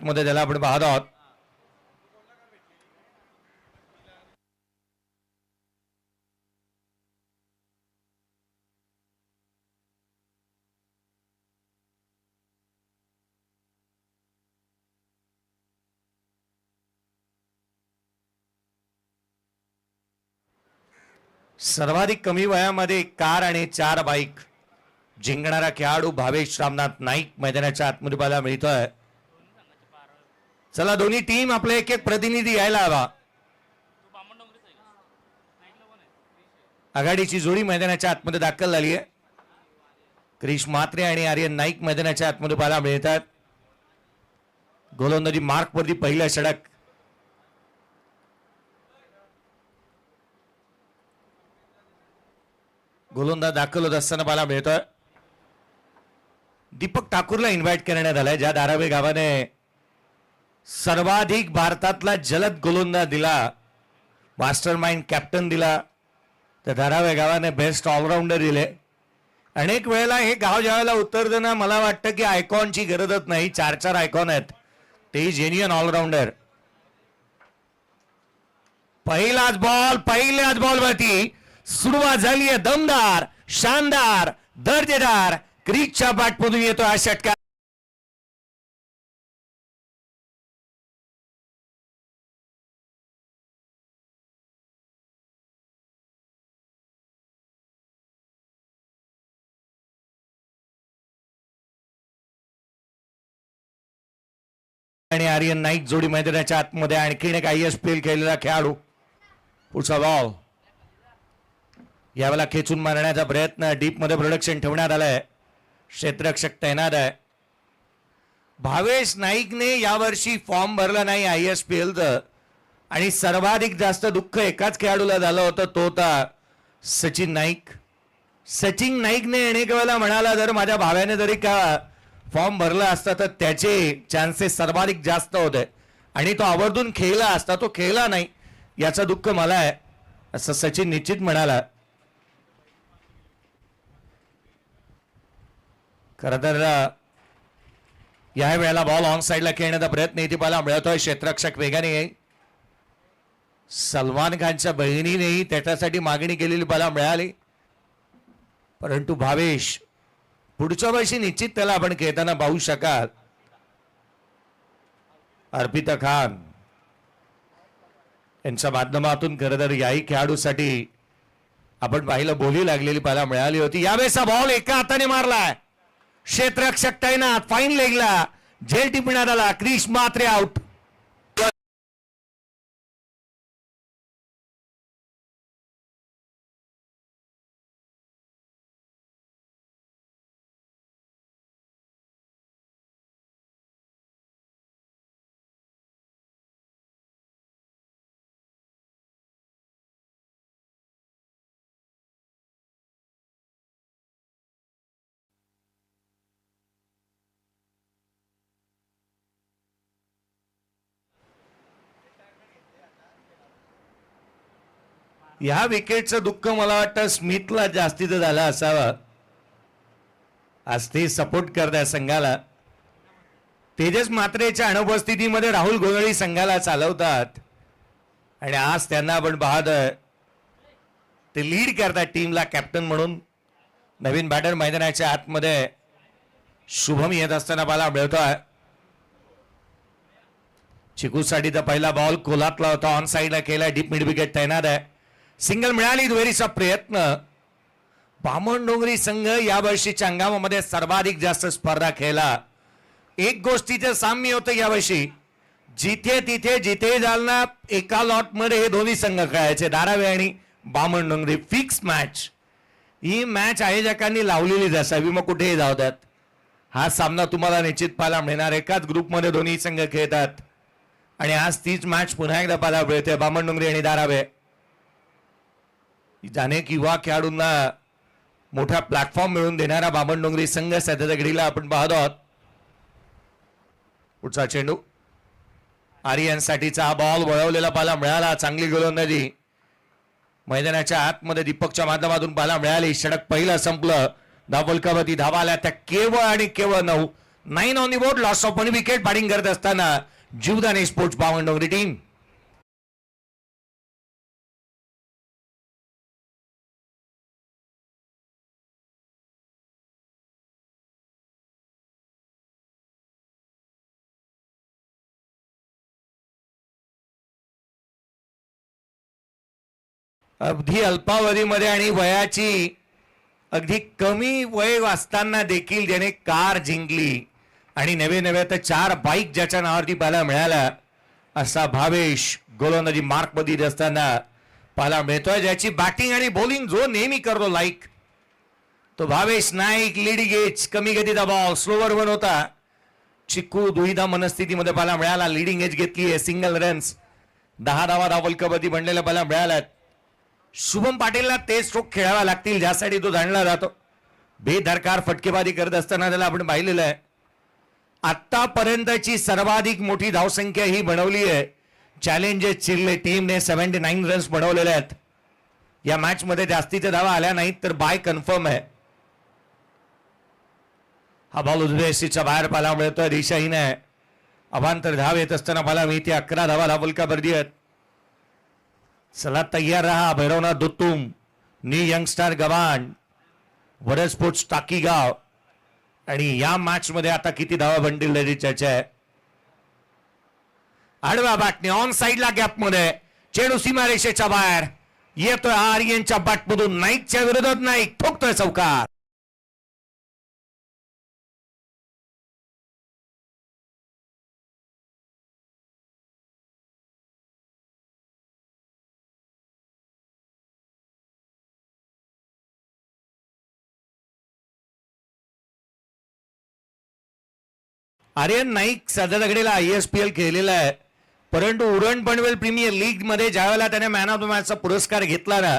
आतमध्ये त्याला आपण पाहत आहोत. सर्वाधिक कमी वयामध्ये कार आणि 4 बाईक जिंकणारा खेळाडू भावेश रामनाथ नाईक मैदानाच्या आतमध्ये पाहायला मिळतोय. चला दोन्ही टीम आपले एक एक प्रतिनिधी यायला हवा. आघाडीची जोडी मैदानाच्या आतमध्ये दाखल झाली आहे. क्रिश म्हात्रे आणि आर्यन नाईक मैदानाच्या आतमध्ये पाहायला मिळतात. गोलंदाजी मार्क वरती पहिला षटक. गोलंदाज दाखल होत असताना पाहायला मिळतोय. दीपक ठाकूरला इन्व्हाइट करण्यात आलाय, ज्या धारावे गावाने सर्वाधिक भारतातला जलद गोलंदाज दिला, मास्टर माइंड कॅप्टन दिला, त्या धारावे गावाने बेस्ट ऑलराऊंडर दिले. अनेक वेळेला हे गाव ज्यावेळेला उतरताना मला वाटतं की आयकॉनची गरजच नाही, 4 आयकॉन आहेत, ते जेन्युइन ऑलराऊंडर. पहिल्याच बॉल वरती सुरुवात झाली आहे दमदार, शानदार, दर्जेदार. क्रिकच्या बॅटमधून येतो हा षटकार. आणि आर्यन नाईक जोडी मैदानाच्या आतमध्ये आणखीन एक ISPL खेळलेला खेळाडू. पुढचा बॉल यावेळेला खेचून मारण्याचा प्रयत्न, डीप मध्ये प्रोडक्शन ठेवण्यात आलंय. क्षेत्ररक्षक तैनात आहे. भावेश नाईकने यावर्षी फॉर्म भरला नाही ISPLचं, आणि सर्वाधिक जास्त दुःख एकाच खेळाडूला झालं होतं, तो होता सचिन नाईक. सचिन नाईकने अनेक वेळेला म्हणाला, जर माझ्या भाव्याने जरी का फॉर्म भरला असता तर त्याचे चान्सेस सर्वाधिक जास्त होते आणि तो आवर्जून खेळला असता, तो खेळला नाही, याचं दुःख मला आहे, असं सचिन निश्चित म्हणाला. खरं तर या वेळेला बॉल ऑन साइडला खेळण्याचा प्रयत्न इथे पाहायला मिळतोय. क्षेत्ररक्षक वेगाने आहे. सलमान खानच्या बहिणीनेही त्याच्यासाठी मागणी केलेली पाहायला मिळाली, परंतु भावेश पुढच्या वर्षी निश्चित त्याला आपण खेळताना पाहू शकाल. अर्पिता खान यांच्या माध्यमातून खरं तर याही खेळाडूसाठी आपण पाहिलं बोली लागलेली पाहायला मिळाली होती. यावेळेचा बॉल एका हाताने मारलाय. क्षेत्ररक्षक तैनात, फाईन लेगला झेल टिपण्यात आला. क्रिश म्हात्रे आउट. या विकेटचं दुःख मला वाटतं स्मिथला जास्तीचं झालं असावं. आज ते सपोर्ट करताय संघाला. तेजस म्हात्रेच्या अनुपस्थितीमध्ये राहुल गोंधळी संघाला चालवतात आणि आज त्यांना आपण पाहतोय ते लीड करतात टीमला कॅप्टन म्हणून. नवीन बॅटर मैदानाच्या आतमध्ये शुभम येत असताना पाहायला मिळतोय. चिकूसाठीचा पहिला बॉल कोलातला होता, ऑन साइडला केला, डीप मिड विकेट तैनात आहे. सिंगल मिळाली, दुहेरीचा प्रयत्न. बामणडोंगरी संघ यावर्षीच्या हंगामामध्ये सर्वाधिक जास्त स्पर्धा खेळला. एक गोष्टीचं साम्य होतं यावर्षी, जिथे तिथे जिथे जालना एका लॉट मध्ये हे दोन्ही संघ खेळायचे, धारावी आणि बामणडोंगरी. Fix match. ही मॅच आयोजकांनी लावलेलीच असावी, मग कुठेही जाऊ द्यात. हा सामना तुम्हाला निश्चित पाहायला मिळणार. एकाच ग्रुपमध्ये दोन्ही संघ खेळतात आणि आज तीच मॅच पुन्हा एकदा पाहायला मिळते. बामणडोंगरी आणि धारावे. अनेक युवा खेळाडूंना मोठा प्लॅटफॉर्म मिळवून देणारा बामणडोंगरी संघ सध्याच्या घडीला आपण पाहत आहोत. पुढचा चेंडू आर्यनसाठीचा बॉल वळवलेला पाहायला मिळाला. चांगली गोलंदाजी मैदानाच्या आतमध्ये दीपकच्या माध्यमातून पाहायला मिळाली. षटक पहिलं संपलं. धावफलकावरती धावा आल्या त्या केवळ आणि केवळ 9. 9 on the board, loss of 1 wicket. Batting करत असताना जीवदानी स्पोर्ट्स बावनडोंगरी टीम. अगदी अल्पावधीमध्ये आणि वयाची अगदी कमी वय असताना देखील ज्याने कार जिंकली आणि नवे नवे तर 4 बाईक ज्याच्या नावावरती पाहायला मिळाला असा भावेश गोलंदाजी मार्क मध्ये असताना पाहायला मिळतोय. ज्याची बॅटिंग आणि बॉलिंग जो नेहमी करतो लाईक तो भावेश नाईक. लीडिंग एज, कमी गतीचा बॉल, स्लोवर वन होता. चिक्कू दुविधा मनस्थितीमध्ये पाहायला मिळाला. लीडिंग एज घेतली आहे. सिंगल रन्स, 10 धावा धावल कबड्डी बनलेल्या पाहायला मिळाल्यात. शुभम पाटीलला ते स्ट्रोक खेळावा लागतील ज्यासाठी तो जाणला जातो. बेदरकार फटकेबाजी करत असताना त्याला आपण पाहिलेलं आहे. आतापर्यंतची सर्वाधिक मोठी धावसंख्या ही बनवली आहे चॅलेंजर्स चिल्ले टीमने. 79 रन्स बनवलेले आहेत. या मॅच मध्ये जास्तीच्या धावा आल्या नाहीत तर बाय कन्फर्म आहे. हा बॉल उजव्या एसीच्या बाहेर पाहायला मिळतोय. दिशाहीन आहे. अवांतर धाव येत असताना पाहायला मिळते. 11 धावा धावल का बर्दी आहेत. चला तयार रहा. भैरवनाथ दुत्तुम, न्यू यंगस्टार गव्हाण, वडद स्पोर्ट्स टाकीगाव. आणि या मॅच मध्ये आता किती धावा बनतील त्याची चर्चा आहे. आडव्या बॅटने ऑन साइडला गॅप मध्ये चेंडू सीमारेषेच्या बाहेर येतोय. आर्यनच्या बॅटमधून नाईकच्या विरोधात नाईक ठोकतोय चौकार. आर्यन नाईक सध्या दगडीला ISPL खेळलेला आहे. परंतु उरण पनवेल प्रीमियर लीग मध्ये ज्यावेळेला त्याने मॅन ऑफ द मॅचचा पुरस्कार घेतला ना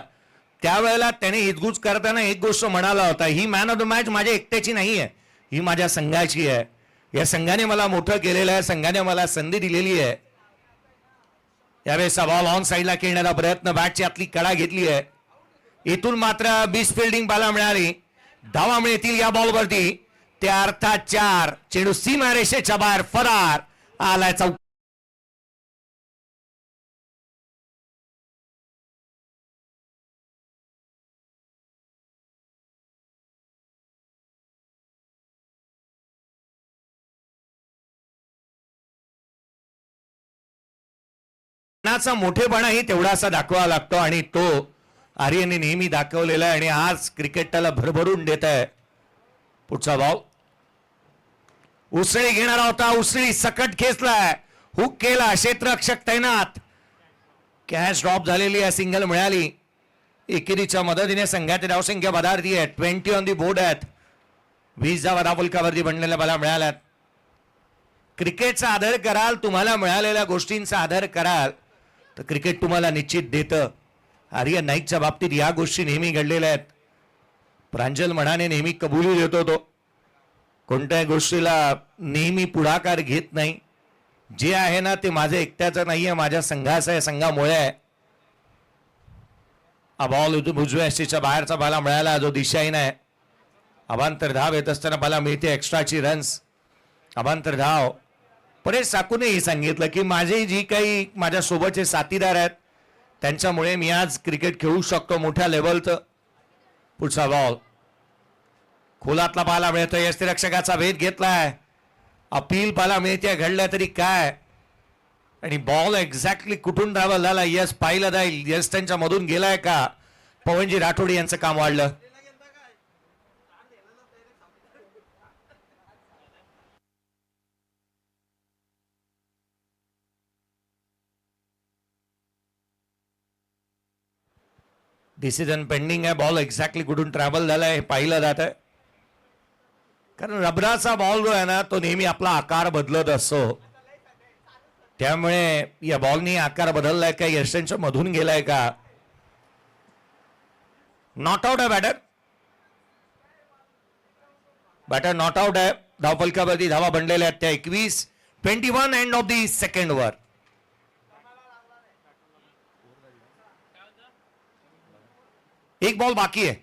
त्यावेळेला त्याने हितगुज करताना एक गोष्ट म्हणाला होता, he man of the match माझ्या एकट्याची नाही आहे, ही माझ्या संघाची आहे. या संघाने मला मोठं केलेलं आहे, संघाने मला संधी दिलेली आहे. यावेळेस बॉल ऑन साइडला खेळण्याचा प्रयत्न, बॅटची आतली कडा घेतली आहे. इथून मात्र बीस फिल्डिंग पाहायला मिळाली. धावा मिळतील या बॉलवरती. त्या अर्थात 4. चेंडू सीमारेषेच्या बाहेर फरार आलाय चौक. मोठेपणाही तेवढासा दाखवावा लागतो आणि तो आर्यनने नेहमी दाखवलेला आहे आणि आज क्रिकेटला भरभरून देत आहे. पुढचा बॉल उसळी घेणारा होता, उसळी सकट खेचलाय, हुक केला, क्षेत्ररक्षक तैनात. कॅच ड्रॉप झालेली आहे, सिंगल मिळाली. एकेरीच्या मदतीने संघाची धावसंख्या वधारती आहे. 20 ऑन दी बोर्ड आहेत. 20 धावा धावफलकावरती बनलेल्या मला मिळाल्यात. क्रिकेटचा आदर कराल, तुम्हाला मिळालेल्या गोष्टींचा आदर कराल तर क्रिकेट तुम्हाला निश्चित देतं. आर्यन नाईकच्या बाबतीत या गोष्टी नेहमी घडलेल्या आहेत. प्रांजल म्हणाने नेहमी कबुली देतो, तो कोणत्याही गोष्टीला नेहमी पुढाकार घेत नाही. जे आहे ना ते माझं एकट्याचं नाहीये, माझ्या संघाचं आहे, संघामुळे आहे. हा बॉल उजव्या एसटीच्या बाहेरचा बाला मिळाला, जो दिशाहीन आहे. अवांतर धाव येत असताना बाला मिळते एक्स्ट्राची रन्स. अवांतर धाव. परेश साकूनेही सांगितलं की माझे जी काही माझ्या सोबतचे साथीदार आहेत त्यांच्यामुळे मी आज क्रिकेट खेळू शकतो मोठ्या लेवलचं. पुढचा बॉल खोलातला पाहायला मिळतोय. यष्टिरक्षकाचा भेद घेतलाय. अपील पाहायला मिळते, घडलं तरी काय. आणि बॉल एक्झॅक्टली कुठून ट्रॅव्हल झाला यस पाहिलं जाईल. यस त्यांच्या मधून गेलाय का. पवनजी राठोड यांचं काम वाढलं. डिसिजन पेंडिंग आहे. बॉल एक्झॅक्टली कुठून ट्रॅव्हल झालाय हे पाहिलं जात आहे. कारण रबराचा बॉल जो आहे ना तो नेहमी आपला आकार बदलत असतो. त्यामुळे या बॉलनी आकार बदललाय का, यशांच्या मधून गेलाय का. नॉट आउट आहे बॅटर. बॅटर नॉट आउट आहे. धावफलकावरती धावा बनलेल्या आहेत त्या 21. 21 end of the second over. एक बॉल बाकी आहे.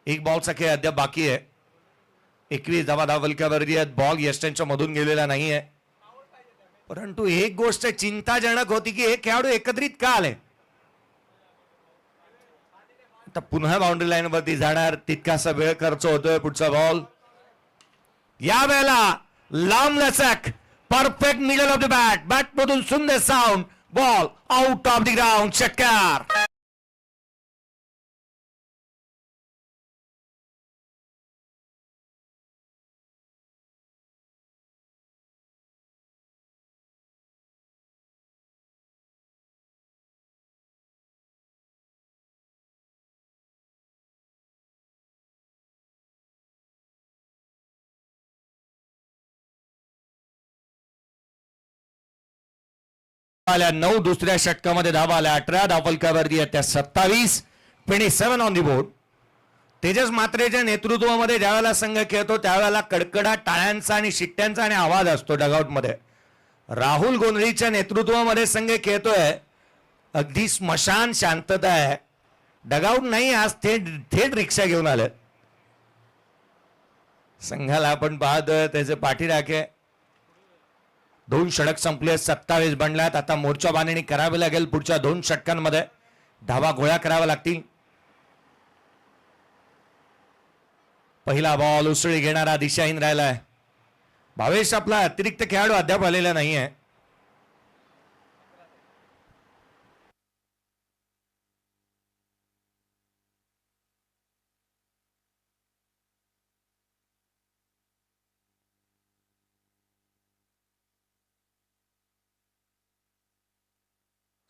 एक बॉलचा खेळ अद्याप बाकी आहे. 21 धावा धावलक्यावरती आहेत. बॉल यष्टनच्या मधून गेलेला नाहीये. परंतु एक गोष्ट चिंताजनक होती की हे खेळाडू एकत्रित का आले. आता पुन्हा बाउंड्री लाईन वरती जाणार, तितकासा वेळ खर्च होतोय. पुढचा बॉल या वेळेला लांब लचक, perfect middle of the bat, bat मधून सुंदर sound, ball out of the ground, षटकार. आल्या 9 दुसऱ्या षटकामध्ये धावा आल्या. 18 धावफलकावरती आहेत त्या 27. 27 ऑन दी बोर्ड. तेजस मात्रेच्या नेतृत्वामध्ये ज्यावेळेला संघ खेळतो त्यावेळेला कडकडा टाळ्यांचा आणि शिट्ट्यांचा आणि आवाज असतो डगआउट मध्ये. राहुल गोंधळीच्या नेतृत्वामध्ये संघ खेळतोय, अगदी स्मशान शांतता आहे. डगआउट नाही, आज थेट थेट रिक्षा घेऊन आले संघाला. आपण पाहतोय त्याचे पाठीराखे. 2 षटक संपले, 27 बनल्यात. आता मोर्चा बांधणी करावी लागेल. पुढच्या 2 षटकांमध्ये धावा गोळा करावा लागतील. पहिला बॉल उसळी घेणारा दिशाहीन राहिलाय. भावेश आपला अतिरिक्त खेळाडू अद्याप आलेला नाहीये.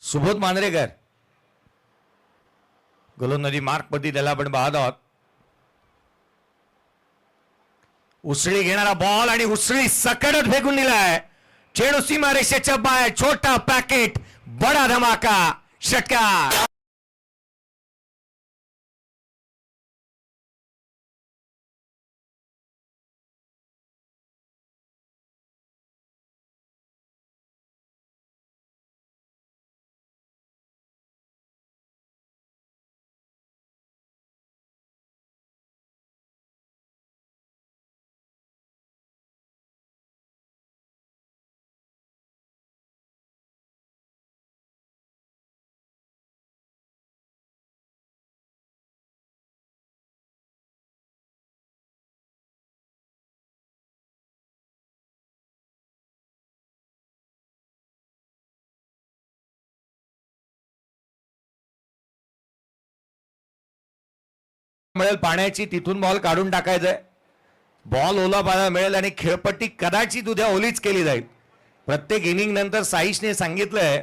सुबोध मांजरेकर गोलंदाजी मार्क पती त्याला आपण पाहत आहोत. उसळी घेणारा बॉल आणि उसळी सकडत फेकून दिलाय. चेंडू सीमारेषेच्या बाहेर, छोटा पॅकेट, बडा धमाका, षटकार. मिळेल पाण्याची, तिथून बॉल काढून टाकायचंय. बॉल ओला पाहायला मिळेल आणि खेळपट्टी कदाचित उद्या ओलीच केली जाईल. प्रत्येक इनिंग नंतर साईशने सांगितलंय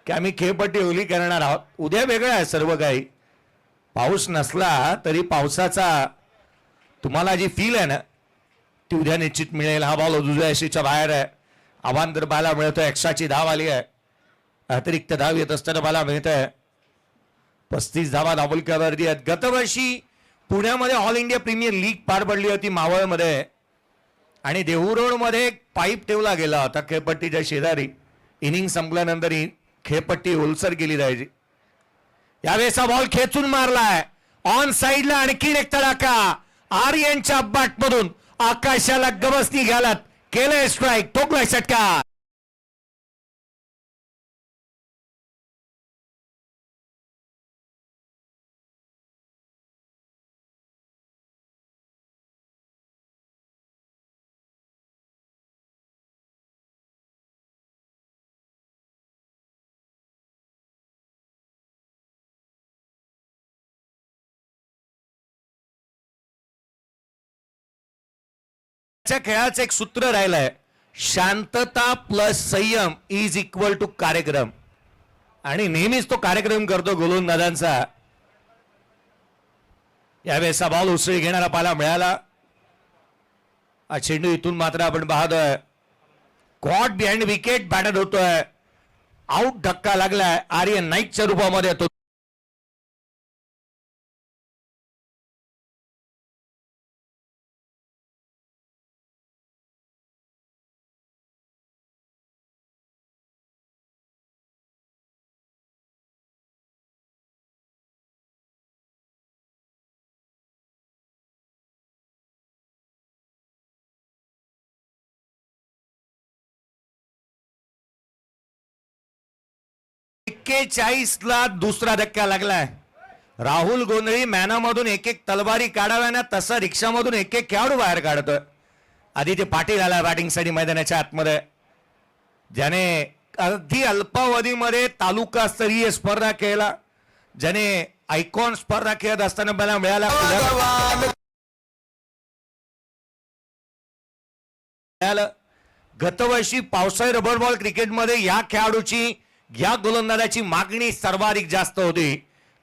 की आम्ही खेळपट्टी ओली करणार आहोत. उद्या वेगळं आहे सर्व काही. पाऊस नसला तरी पावसाचा तुम्हाला जी फील आहे ना ती उद्या निश्चित मिळेल. हा बॉल उजव्या यशीच्या बाहेर आहे. अवांतर बाला मिळतोय. एक्स्ट्राची धाव आली आहे. अतिरिक्त धाव येत असताना बाला मिळत आहे. 35 धावा धावलक्यावरती आहेत. गतवर्षी पुण्यामध्ये ऑल इंडिया प्रीमियर लीग पार पडली होती मावळमध्ये, आणि देहू मध्ये एक पाईप ठेवला गेला होता खेळपट्टीच्या शेजारी. इनिंग संपल्यानंतर ही खेळपट्टी ओलसर केली जायची. यावेळेचा बॉल खेचून मारलाय ऑन साइडला. आणखीन एक तडाखा आर्यनच्या बॅटमधून आकाशाला गवसणी घालत केलंय स्ट्राईक, ठोकलाय षटकार. खेळाचं एक सूत्र राहिलंय, शांतता प्लस संयम इज इक्वल टू कार्यक्रम. आणि नेहमीच तो कार्यक्रम करतो गोलंदाजांचा. यावेळेचा बॉल उसळी घेणारा पाहायला मिळाला. चेंडू इथून मात्र आपण पाहतोय कॉट बिहाइंड विकेट बॅटत होतोय. आउट धक्का लागलाय आर्यन नाईकच्या रूपामध्ये. तो 41 दुसरा धक्का लागलाय. राहुल गोंधळी मॅनामधून एक एक तलवारी काढाव्या ना तसं रिक्षामधून एक एक खेळाडू बाहेर काढतोय. आदित्य पाटील आला बॅटिंगसाठी मैदानाच्या आतमध्ये, ज्याने अगदी अल्पावधीमध्ये तालुकास्तरीय स्पर्धा खेळला, ज्याने आयकॉन स्पर्धा खेळत असताना मला मिळाला. गतवर्षी पावसाळी रबर बॉल क्रिकेटमध्ये या खेळाडूची, या गोलंदाजाची मागणी सर्वाधिक जास्त होती.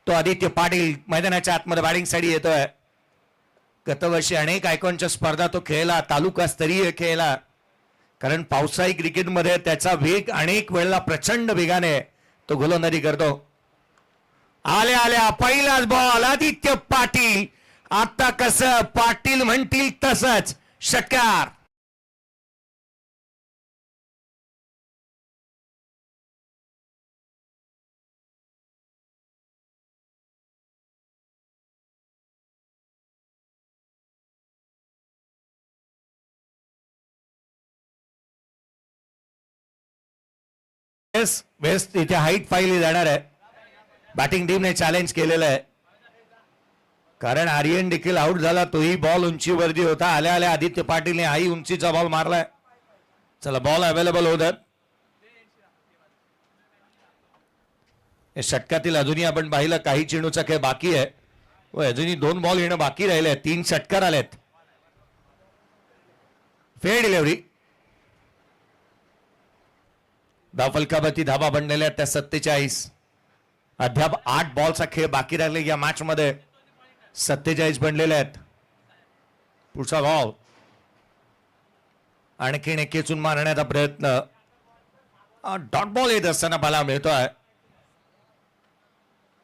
तो आदित्य पाटील मैदानाच्या आतमध्ये बॅटिंगसाठी येतोय. गतवर्षी अनेक आयकॉनच्या स्पर्धा तो खेळला, तालुकास्तरीय खेळला, कारण पावसाळी क्रिकेटमध्ये त्याचा वेग अनेक वेळेला प्रचंड वेगाने तो गोलंदाजी करतो. आल्या आल्या पहिलाच बॉल आदित्य पाटील. आता कसं पाटील म्हणतील तसंच षटकार. वेस्ट इथे हाईट पाहिली जाणार आहे. बॅटिंग टीमने चॅलेंज केलेलं आहे, कारण आर्यन देखील आउट झाला. तोही बॉल उंचीवरती होता. आल्या आल्या आदित्य पाटीलने हाही उंचीचा बॉल मारलाय. चला बॉल अवेलेबल होतात. षटकातील अजूनही आपण पाहिलं काही चेंडूचा खेळ बाकी आहे व अजूनही 2 बॉल येणं बाकी राहिले. 3 षटकार आलेत. Fair delivery. धावफलकावरती धाबा बनलेल्या त्या 47. अद्याप 8 बॉलचा खेळ बाकी राहिले या मॅच मध्ये. 47 बनलेले आहेत. पुढचा बॉल आणखीन एक खेचून मारण्याचा प्रयत्न. डॉट बॉल येत असताना पाहायला मिळतोय.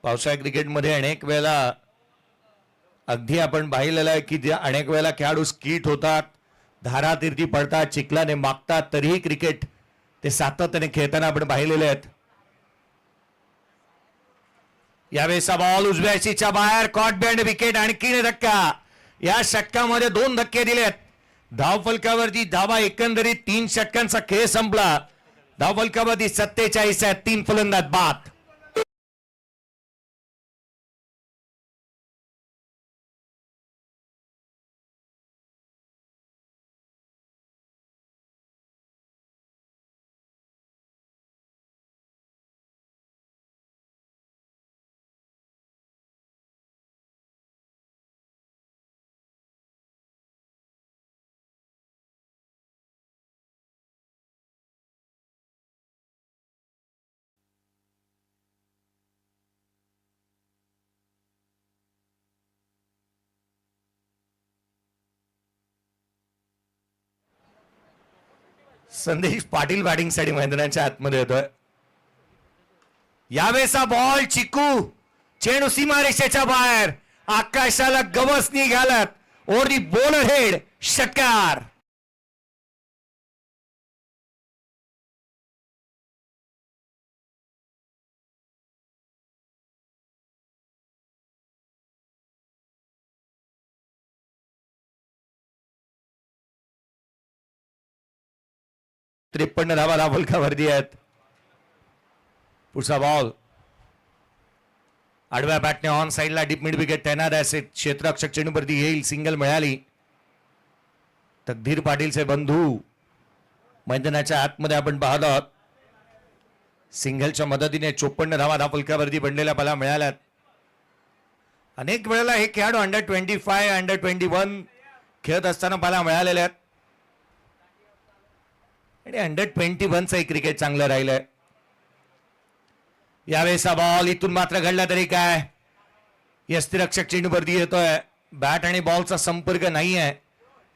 पावसाळी क्रिकेटमध्ये अनेक वेळेला अगदी आपण पाहिलेलं आहे की अनेक वेळेला खेळाडू स्किट होतात, धारातीर्थी पडतात, चिखलाने मागतात, तरीही क्रिकेट ते सातत्याने खेळताना आपण पाहिलेले आहेत. यावेळेचा बॉल उजव्या सीच्या बाहेर, कॉट बँड विकेट. आणखीन धक्का. या षटकामध्ये 2 धक्के दिलेत. धावफलकावरती धावा. एकंदरीत 3 षटकांचा खेळ संपला. धावफलकावरती 47 आहेत. 3 फलंदाज बाद. संदेश पाटील बॅटिंगसाठी मैदानाच्या आतमध्ये येतोय. यावेळेचा बॉल चिकू. चेंडू सीमारेषेच्या बाहेर. आकाशाला गवस निघालत. Over the bowler head. षटकार. त्रेपन्न धावा धावफलकावरती आहेत. पुढचा बॉल आडव्या बॅटने ऑन साइडला डीप मिड विकेट तैनात आहे. क्षेत्ररक्षक चेंडूवरती येईल. सिंगल मिळाली. तकधीर पाटीलचे बंधू मैदानाच्या आतमध्ये आपण पाहत आहोत. सिंगलच्या मदतीने 54 धावा धावफलकावरती बनलेल्या पाहायला मिळाल्यात. अनेक वेळेला हे खेळाडू अंडर-25 अंडर-21 खेळत असताना पाहायला मिळालेले आहेत आणि अंडर-21चं क्रिकेट चांगलं राहिलंय. यावेळेचा बॉल इथून मात्र घडला तरी काय. यष्टिरक्षक चेंडूवरती येतोय. बॅट आणि बॉलचा संपर्क नाही आहे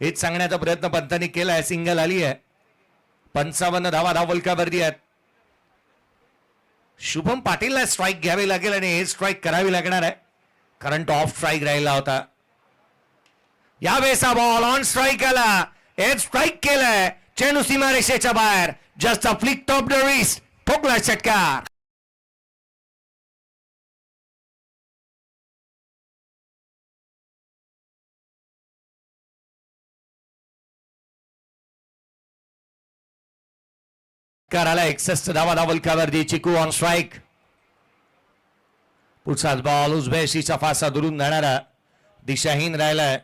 हेच सांगण्याचा प्रयत्न पंतांनी केलाय. सिंगल आली आहे. 55 धावा धावफलकावरती आहेत. शुभम पाटीलला स्ट्राईक घ्यावी लागेल आणि हे स्ट्राईक करावी लागणार आहे कारण तो ऑफ स्ट्राईक राहिला होता. यावेळेचा बॉल ऑन स्ट्राईक आला. एक स्ट्राईक केलाय. चेंडू सीमारेषेच्या बाहेर. Just a flick top the wrist. ठोकला षटकार. कराला 61 धावा धावफलकावरती. चिकू ऑन स्ट्राईक. पुढचा बॉल उजव्याशीचा फासा दुरून जाणारा दिशाहीन राहिलाय.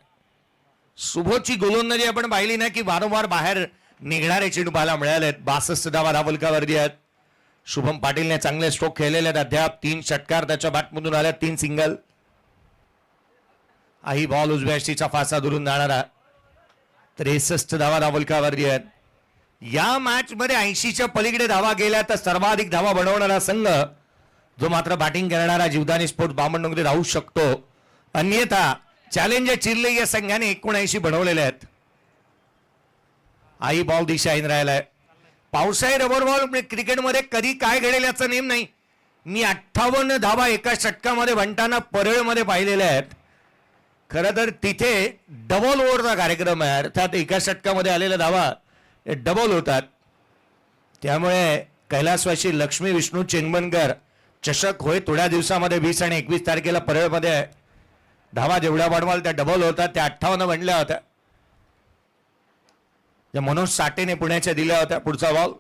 शुभोची गोलंदाजी आपण पाहिली ना की वारंवार बाहेर निघणारे चेंडू पाहायला मिळालेत. 62 धावा धावलकावरती आहेत. शुभम पाटीलने चांगले स्ट्रोक खेळलेले आहेत. अद्याप 3 षटकार त्याच्या बॅटमधून आल्या, 3 सिंगल. आई बॉल उजव्याशीचा फासा दुरून जाणारा 63 धावा धावलकावरती आहेत. या मॅच मध्ये 80च्या पलीकडे धावा गेल्या तर सर्वाधिक धावा बनवणारा संघ जो मात्र बॅटिंग करणारा जीवदानी स्पोर्ट्स बामणडोंगरी राहू शकतो. अन्यथा चॅलेंजर चिरले या संघाने 79 बनवलेले आहेत. आई बॉल दिशाहीन राहिलाय. पावसाळी रबर बॉल क्रिकेटमध्ये कधी काय घडेल याचा नेम नाही. मी 58 धावा एका षटकामध्ये बनताना परळमध्ये पाहिलेल्या आहेत. खरं तर तिथे डबल ओव्हरचा कार्यक्रम आहे, अर्थात एका षटकामध्ये आलेल्या धावा डबल होतात. त्यामुळे कैलासवासी लक्ष्मी विष्णू चेंगमनकर चषक होय थोड्या दिवसामध्ये 20 आणि 21 तारखेला परळमध्ये धावा जेवढ्या बनवाल त्या डबल होतात. त्या 58 बनल्या होत्या. त्या मनोज साठेने पुण्याच्या दिल्या होत्या. पुढचा बॉल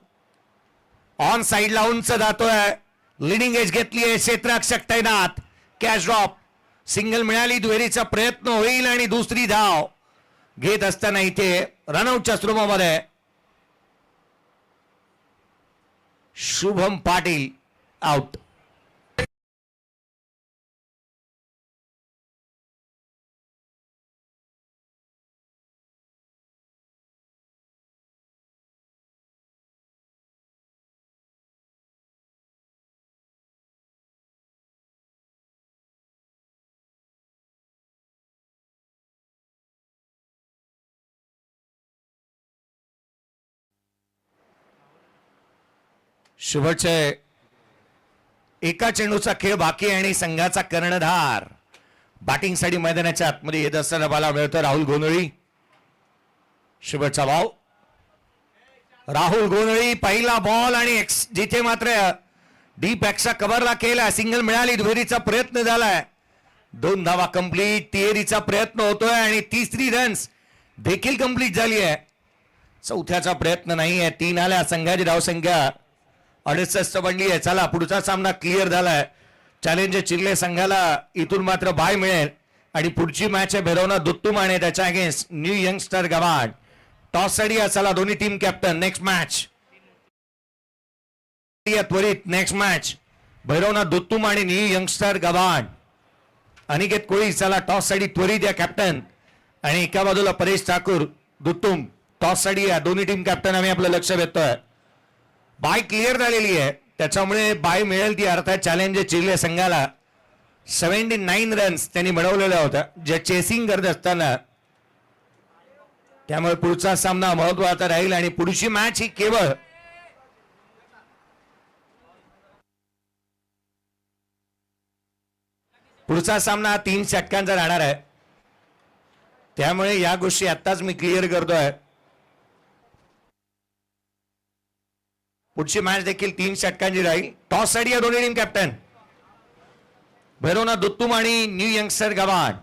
ऑन साइडला उंच जातोय. लिडिंग एज घेतली आहे क्षेत्ररक्षक तैनात. Catch drop. सिंगल मिळाली, दुहेरीचा प्रयत्न होईल आणि दुसरी धाव घेत असताना इथे रनआउटच्या स्ट्रोमामध्ये शुभम पाटील आउट. शेवटचे एका चेंडूचा खेळ बाकी आणि संघाचा कर्णधार बॅटिंगसाठी मैदानाच्या आतमध्ये येत असताना बाला मिळतो राहुल गोंधळी. शेवटचा बॉल राहुल गोंधळी. पहिला बॉल आणि जिथे मात्र डीप एक्सचा कव्हरला केला. सिंगल मिळाली, दुहेरीचा प्रयत्न झालाय. 2 धावा कंप्लीट. तिहेरीचा प्रयत्न होतोय आणि तिसरी रन्स देखील कंप्लीट झाली आहे. चौथ्याचा प्रयत्न नाही आहे. 3 आल्या. संघाची धावसंख्या 68 बनली आहे. चला पुढचा सामना क्लिअर झालाय. चॅलेंजर चिल्ले संघाला इथून मात्र बाय मिळेल आणि पुढची मॅच आहे भैरवनाथ दुत्तुम आणि त्याच्या अगेन्स्ट न्यू यंगस्टर गवाड. टॉस साठी चला दोन्ही टीम कॅप्टन. नेक्स्ट मॅच त्वरित नेक्स्ट मॅच भैरवनाथ दुत्तुम आणि न्यू यंगस्टर गवाड. अनिकेत कोळी चला टॉस साठी त्वरित या कॅप्टन आणि एका बाजूला परेश ठाकूर दुत्तुम टॉस साठी या दोन्ही टीम कॅप्टन. आम्ही आपलं लक्ष देतोय. बाय क्लिअर झालेली आहे त्याच्यामुळे बाय मिळेल ती अर्थात चॅलेंजर चिरले संघाला 79 रन्स त्यांनी बनवलेल्या होत्या जे चेसिंग करत असताना. त्यामुळे पुढचा सामना महत्वाचा राहील आणि पुढची मॅच ही केवळ पुढचा सामना 3 षटकांचा राहणार आहे. त्यामुळे या गोष्टी आत्ताच मी क्लिअर करतोय. पुढची मॅच देखील 3 षटकांची राहील. टॉस साठी या दोन्ही टीम कॅप्टन भैरवनाथ दुत्तुम आणि न्यू यंगस्टर गवाड.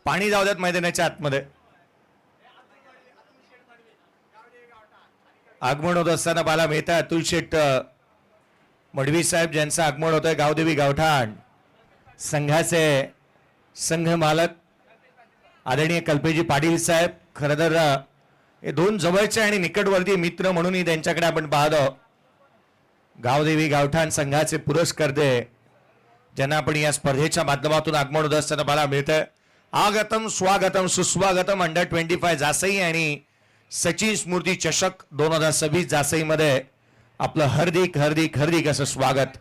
पाणी जाऊ द्यात मैदानाच्या आतमध्ये. आगमन होत असताना पाहायला मिळत आहे अतुल शेट मडवी साहेब ज्यांचं आगमन होत आहे गावदेवी गावठाण संघाचे संघ मालक आदरणीय कल्पेजी पाटील साहेब. खरं तर हे दोन जवळचे आणि निकटवर्ती मित्र म्हणूनही त्यांच्याकडे आपण पाहतो. गावदेवी गावठाण संघाचे पुरस्कर्ते ज्यांना आपण या स्पर्धेच्या माध्यमातून आगमन होत असताना पाहायला मिळतं. आगतम स्वागतम सुस्वागतम अंडर 25 जासई आणि सचिन स्मृती चषक 2026 जासई मध्ये आपलं हार्दिक हार्दिक हार्दिक असं स्वागत.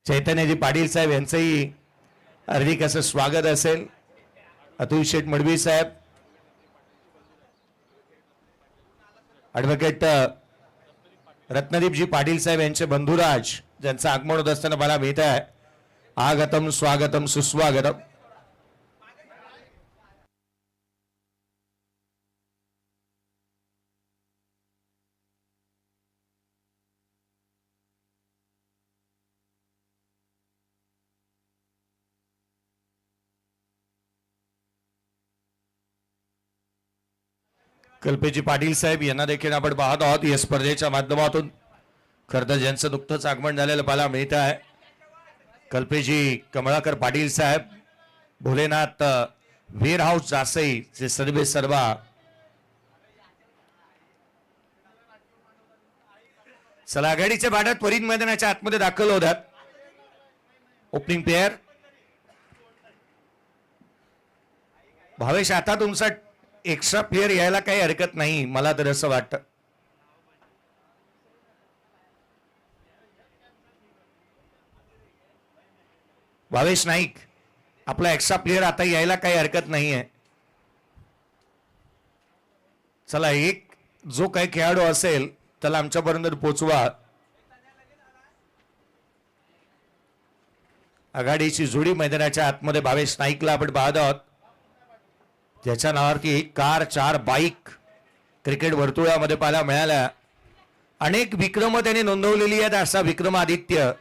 चैतन्यजी पाटील साहेब यांचंही हार्दिक असं स्वागत असेल. अतुल शेठ मडवी साहेब, ॲडव्होकेट रत्नदीपजी पाटील साहेब यांचे बंधुराज ज्यांचं आगमन होत असताना मला मिळत आहे. आगतम स्वागतम सुस्वागतम. कल्पेजी पाटील साहेब यांना देखील आपण पाहत आहोत या स्पर्धेच्या माध्यमातून. खरं तर ज्यांचं नुकतंच आगमन झालेलं पाहायला मिळत आहे कल्पेजी कमळाकर पाटील साहेब, भोलेनाथ वेअर हाऊस जासई चे सर्वे सर्वा. चला आघाडीच्या बाट्यात त्वरित मैदानाच्या आतमध्ये दाखल होतात. ओपनिंग पेअर भावेश, आता तुमचा एक्स्ट्रा प्लेअर यायला काही हरकत नाही, मला तर असं वाटतं. भावेश नाईक, आपला एक्स्ट्रा प्लेअर आता यायला काही हरकत नाहीये. चला, एक जो काही खेळाडू असेल त्याला आमच्यापर्यंत पोचवा. आघाडीची जोडी मैदानाच्या आतमध्ये भावेश नाईकला आपण पाहत आहोत, ज्याच्या नावावरती एक कार 4 बाईक क्रिकेट वर्तुळामध्ये पाहायला मिळाल्या. अनेक विक्रम त्याने नोंदवलेली आहेत. असा विक्रमादित्य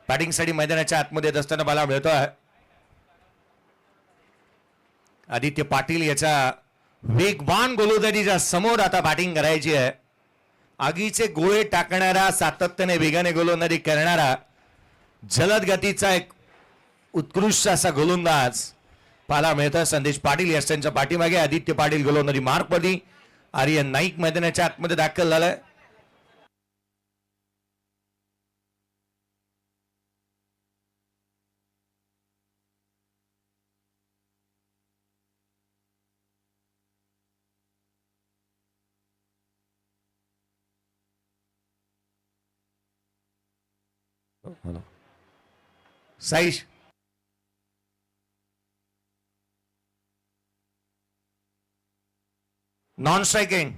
बॅटिंगसाठी मैदानाच्या आतमध्ये येत असताना पाहायला मिळतोय. आदित्य पाटील याच्या वेगवान गोलंदाजीच्या समोर आता बॅटिंग करायची आहे. आगीचे गोळे टाकणारा, सातत्याने वेगाने गोलंदाजी करणारा, जलद गतीचा एक उत्कृष्ट असा गोलंदाज पाहायला मिळतं. संदेश पाटील या त्यांच्या पाठीमागे आदित्य पाटील गोलंदाजी मार्कवरती. आर्यन नाईक मैदानाच्या आतमध्ये दाखल झालाय. Saish non striking.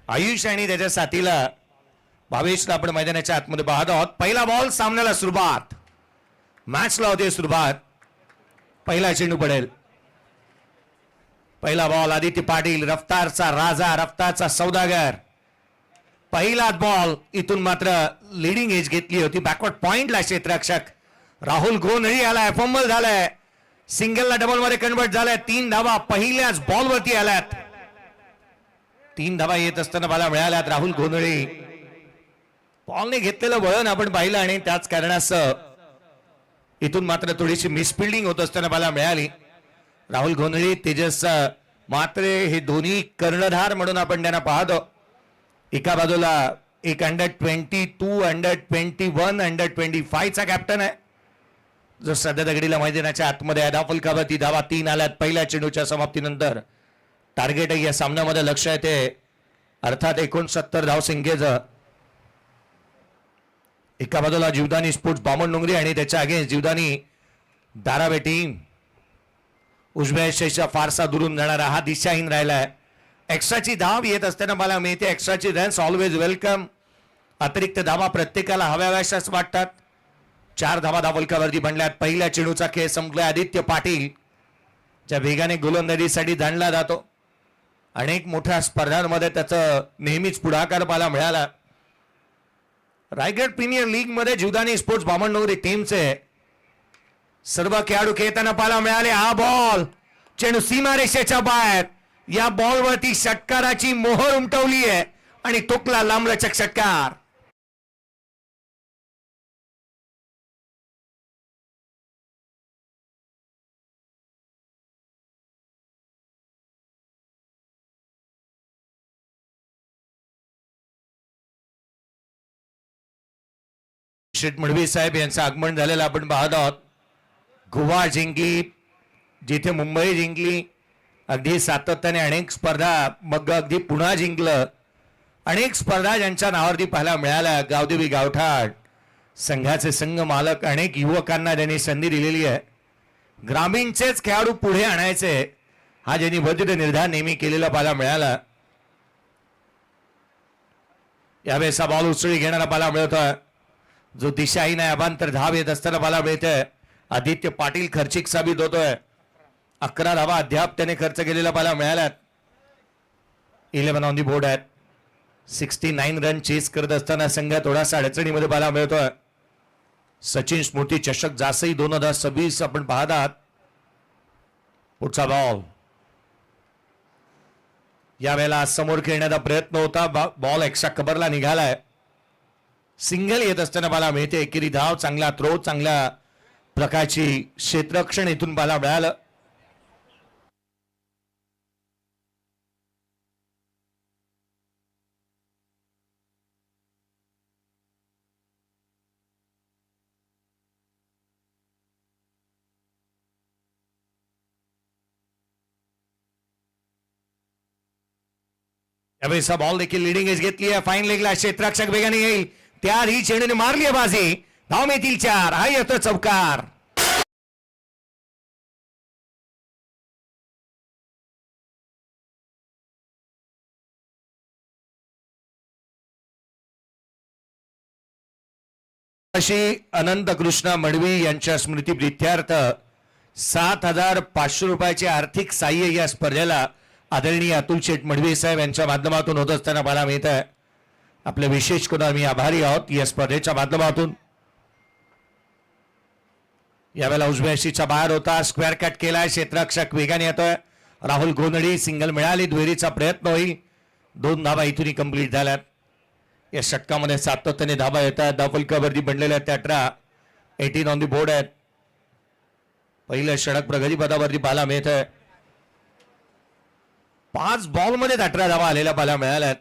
आयुष आणि त्याच्या साथीला भावेशला आपण मैदानाच्या आतमध्ये पाहत आहोत. पहिला बॉल, सामन्याला सुरुवात, मॅचला होते सुरुवात. पहिला चेंडू पडेल. पहिला बॉल, आदित्य पाटील रफ्तारचा राजा, रफ्तारचा सौदागर. पहिला बॉल, इथून मात्र लिडिंग एज घेतली होती. बॅकवर्ड पॉइंटला क्षेत्ररक्षक राहुल गोंधळी आलाय. फंबल झालाय. सिंगलला डबल मध्ये कन्वर्ट झालाय. 3 धावा पहिल्याच बॉलवरती आल्यात. 3 धावा येत असताना मला मिळाल्यात. राहुल गोंधळी बॉलने घेतलेलं वळण आपण पाहिलं आणि त्याच कारणासह इथून मात्र थोडीशी मिसफिल्डिंग होत असताना मला मिळाली. राहुल गोंधळी, तेजस मात्रे हे दोन्ही कर्णधार म्हणून आपण त्यांना पाहतो. एका बाजूला एक अंडर-22, अंडर-21, अंडर-25 चा कॅप्टन आहे, जो सध्या दगडीला मैदानाच्या आतमध्ये आहे. धाव फलकावरती धावा 3 आल्यात पहिल्या चेंडूच्या समाप्तीनंतर. टार्गेट या सामन्यामध्ये लक्ष येते अर्थात 69 धावसंख्येचं. एका बाजूला जीवदानी स्पोर्ट्स बामणडोंगरी आणि त्याच्या अगेन्स्ट जीवदानी धारावे टीम. उजव्या यशाच्या फारसा दुरून जाणारा हा दिशाहीन राहिलाय. एक्स्ट्राची धाव येत असताना मला मिळते. एक्स्ट्राची रन्स ऑलवेज वेलकम. अतिरिक्त धावा प्रत्येकाला हव्याव्याशाच वाटतात. 4 धावा धावफलकावरती बनल्यात. पहिल्या चेंडूचा खेळ संपलाय. आदित्य पाटील ज्या वेगाने गोलंदाजीसाठी जाणला जातो. अनेक मोठ्या स्पर्धांमध्ये त्याचं नेहमीच पुढाकार पाहायला मिळाला. रायगड प्रीमियर लीग मध्ये जीवदानी स्पोर्ट्स बामणडोंगरी टीमचे सर्व खेळाडू खेळताना पाहायला मिळाले. हा बॉल चेंडू सीमारेषेच्या बाहेर, या बॉलवरती षटकाराची मोहर उमटवली आहे आणि टोकला लांबलचक षटकार. शेठ मडवी साहेब यांचं आगमन झालेलं आपण पाहत आहोत. गोवा जिंकली, जिथे मुंबई जिंकली, अगदी सातत्याने अनेक स्पर्धा, मग अगदी पुन्हा जिंकलं, अनेक स्पर्धा ज्यांच्या नावावरती पाहायला मिळाल्या. गावदेवी गावठाण संघाचे संघ मालक, अनेक युवकांना त्यांनी संधी दिलेली आहे. ग्रामीणचेच खेळाडू पुढे आणायचे, हा ज्यांनी वज्र निर्धार नेहमी केलेला पाहायला मिळाला. यावेळेस बॉल उसळी घेणारा पाहायला मिळतोय, जो दिशाहीन आहे. अभांतर धाव येत असताना पाहायला मिळतंय. आदित्य पाटील खर्चिक साबित होतोय. 11 धावा अद्याप त्याने खर्च केलेला पाहायला मिळाल्यात. 11 ऑन दी बोर्ड आहेत. 69 रन चेस करत असताना संघ थोडासा अडचणीमध्ये पाहायला मिळतोय. सचिन स्मृती चषक जासई 2026 आपण पाहत आहात. पुढचा बॉल यावेळेला समोर खेळण्याचा प्रयत्न होता, बॉल एक्स्ट्रा कव्हरला निघालाय. सिंगल येत असताना पाहायला मिळते. एकेरी धाव, चांगला थ्रो, चांगल्या प्रकारची क्षेत्ररक्षण इथून पाहायला मिळालं. यावेळेस बॉल देखील लिडिंग एज घेतली आहे. फाईन लेगला क्षेत्ररक्षक वेगाने येईल, त्याआधी चेंडूने मारली आहे बाजी. धाव मिळतील 4. हा येतो चौकार. अशी अनंत कृष्ण मडवी यांच्या स्मृतीप्रित्यर्थ 7,500 रुपयाचे आर्थिक साह्य या स्पर्धेला आदरणीय अतुल शेठ मडवी साहेब यांच्या माध्यमातून होत असताना पाहायला मिळत आहे. आपले विशेष करून आम्ही आभारी आहोत या स्पर्धेच्या माध्यमातून. यावेळेला उजव्याशीच्या बाहेर होता, स्क्वेअर कट केलाय, क्षेत्ररक्षक वेगाने येतोय. राहुल गोंधळी, सिंगल मिळाली, दुहेरीचा प्रयत्न होईल. 2 धावा इथूनही कंप्लीट झाल्यात. या षटकामध्ये सातत्याने धाबा येतात. धावफलकावरती बनलेल्या आहेत 18. 18 ऑन दी बोर्ड आहेत. पहिलं षटक प्रगतीपथावरती पाहायला मिळत आहे. 5 बॉलमध्ये 18 धावा आलेल्या पाहायला मिळाल्यात.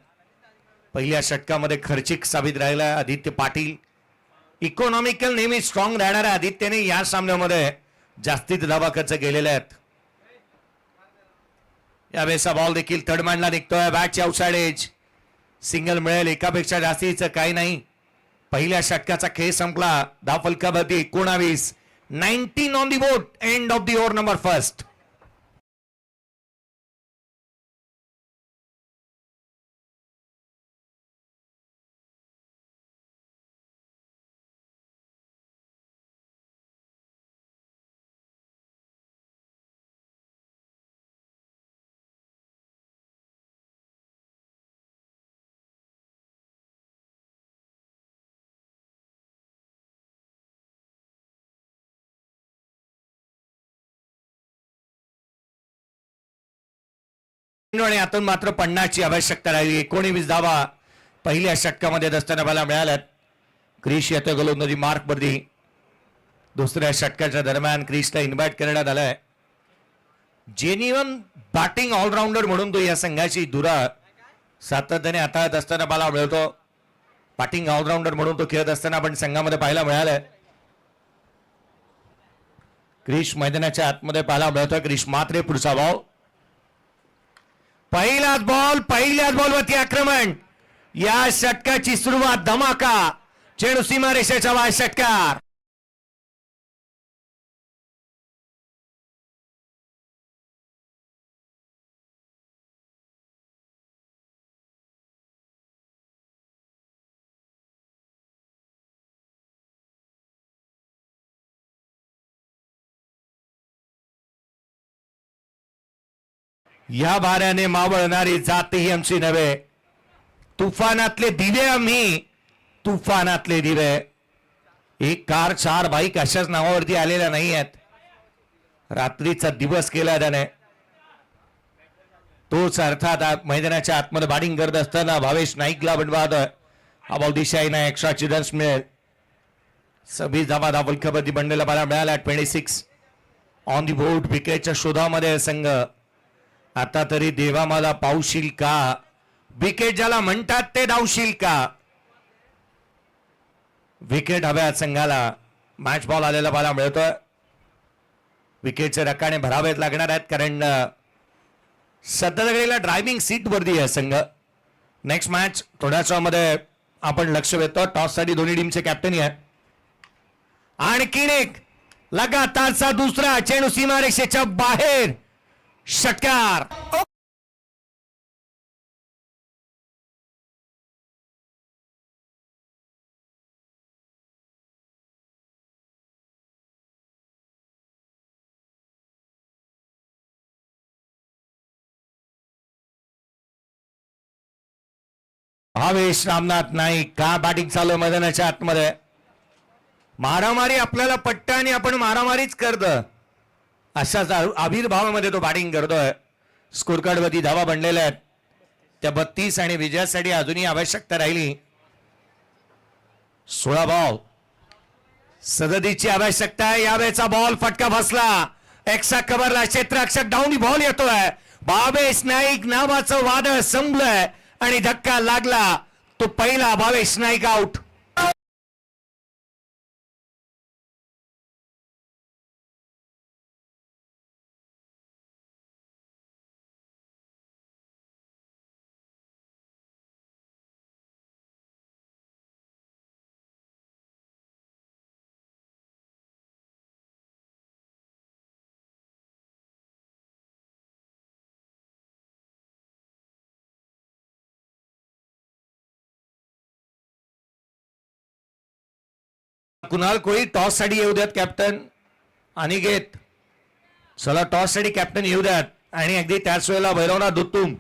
पहिल्या षटकामध्ये खर्चिक साबित राहिला आदित्य पाटील. इकॉनॉमिकल नेहमी स्ट्रॉंग राहणाऱ्या आदित्यने या सामन्यामध्ये जास्तीत धावा खर्च केलेल्या आहेत. यावेळेस बॉल देखील थर्ड मॅनला निघतोय. बॅटची आउटसाइड एज, सिंगल मिळेल. एकापेक्षा जास्तीचं काही नाही. पहिल्या षटकाचा खेळ संपला. धावफलकावरती 19. 19 on the board. End of the over number first. आणि आतून मात्र 50ची आवश्यकता राहिली. 19 धावा पहिल्या षटकामध्ये असताना मला मिळाल्यात. क्रिश येतोय गोलंदाजी मार्कवरती. दुसऱ्या षटकाच्या दरम्यान क्रिशला इन्व्हाइट करण्यात आलाय. जेन्युइन बॅटिंग ऑलराऊंडर म्हणून तो या संघाची धुरा सातत्याने हाताळत असताना मला मिळतो. बॅटिंग ऑलराऊंडर म्हणून तो खेळत असताना आपण संघामध्ये पाहायला मिळालाय. क्रिश मैदानाच्या आतमध्ये पाहायला मिळतोय. क्रिश मात्र पुढचा बॉल, पहिल्याच बॉलवरती आक्रमण. या षटकाची सुरुवात धमाका. चेंडू सीमारेषेच्या बाहेर, षटकार. या भाऱ्याने मावळणारी जातही आमची नव्हे, तुफानातले दिवे आम्ही, तुफानातले दिवे. एक कार 4 बाईक अशाच नावावरती आलेल्या नाही आहेत. रात्रीचा दिवस केला त्याने. तोच अर्थात मैदानाच्या आतमध्ये बॅटिंग करत असताना भावेश नाईकला पण पाहतोय. हा बॉल दिशाही नाही, एक्स्ट्रा रन्स मिळेल. 26 धावा वर्ल्ड कप मध्ये बनलेला मला मिळाला. 26 ऑन दी बोर्ड. विकेटच्या शोधामध्ये संघ. आता तरी देवा मला पावशील का, विकेट ज्याला म्हणतात ते धावशील का. विकेट हव्यात संघाला. मॅच बॉल आलेला मला मिळतोय. विकेटचे रकाने भरावेत लागणार आहेत, कारण सध्या ड्रायव्हिंग सीट वरती आहे संघ. नेक्स्ट मॅच थोड्याच वेळामध्ये आपण लक्ष देतो. टॉस साठी दोन्ही टीमचे कॅप्टन आहे. आणखीन एक लगातारचा दुसरा चेंडू सीमारेषेच्या बाहेर. षटकार. भावेश रामनाथ नाईक का बॅटिंग चालू आहे मैदानाच्या आतमध्ये. मारामारी आपल्याला पट्ट आणि आपण मारामारीच करत अशाच आविर्भावामध्ये तो बॅटिंग करतोय. स्कोर कार्ड वरती धावा बनलेल्या आहेत. त्या 32 आणि विजयासाठी अजूनही आवश्यकता राहिली. 16 बॉल 37ची आवश्यकता आहे. यावेळेचा बॉल फटका बसला. एक्स्ट्रा कव्हरला क्षेत्ररक्षक डाऊन बॉल येतोय. भावेश नाईक नावाचं वादळ संपलंय आणि धक्का लागला. तो पहिला भावेश नाईक आउट. कुणाल कोळी टॉस साठी येऊ द्यात. कॅप्टन अनिकेत चला टॉस साठी कॅप्टन येऊ द्यात. आणि अगदी त्याच वेळेला भैरवनाथ दुत्तुम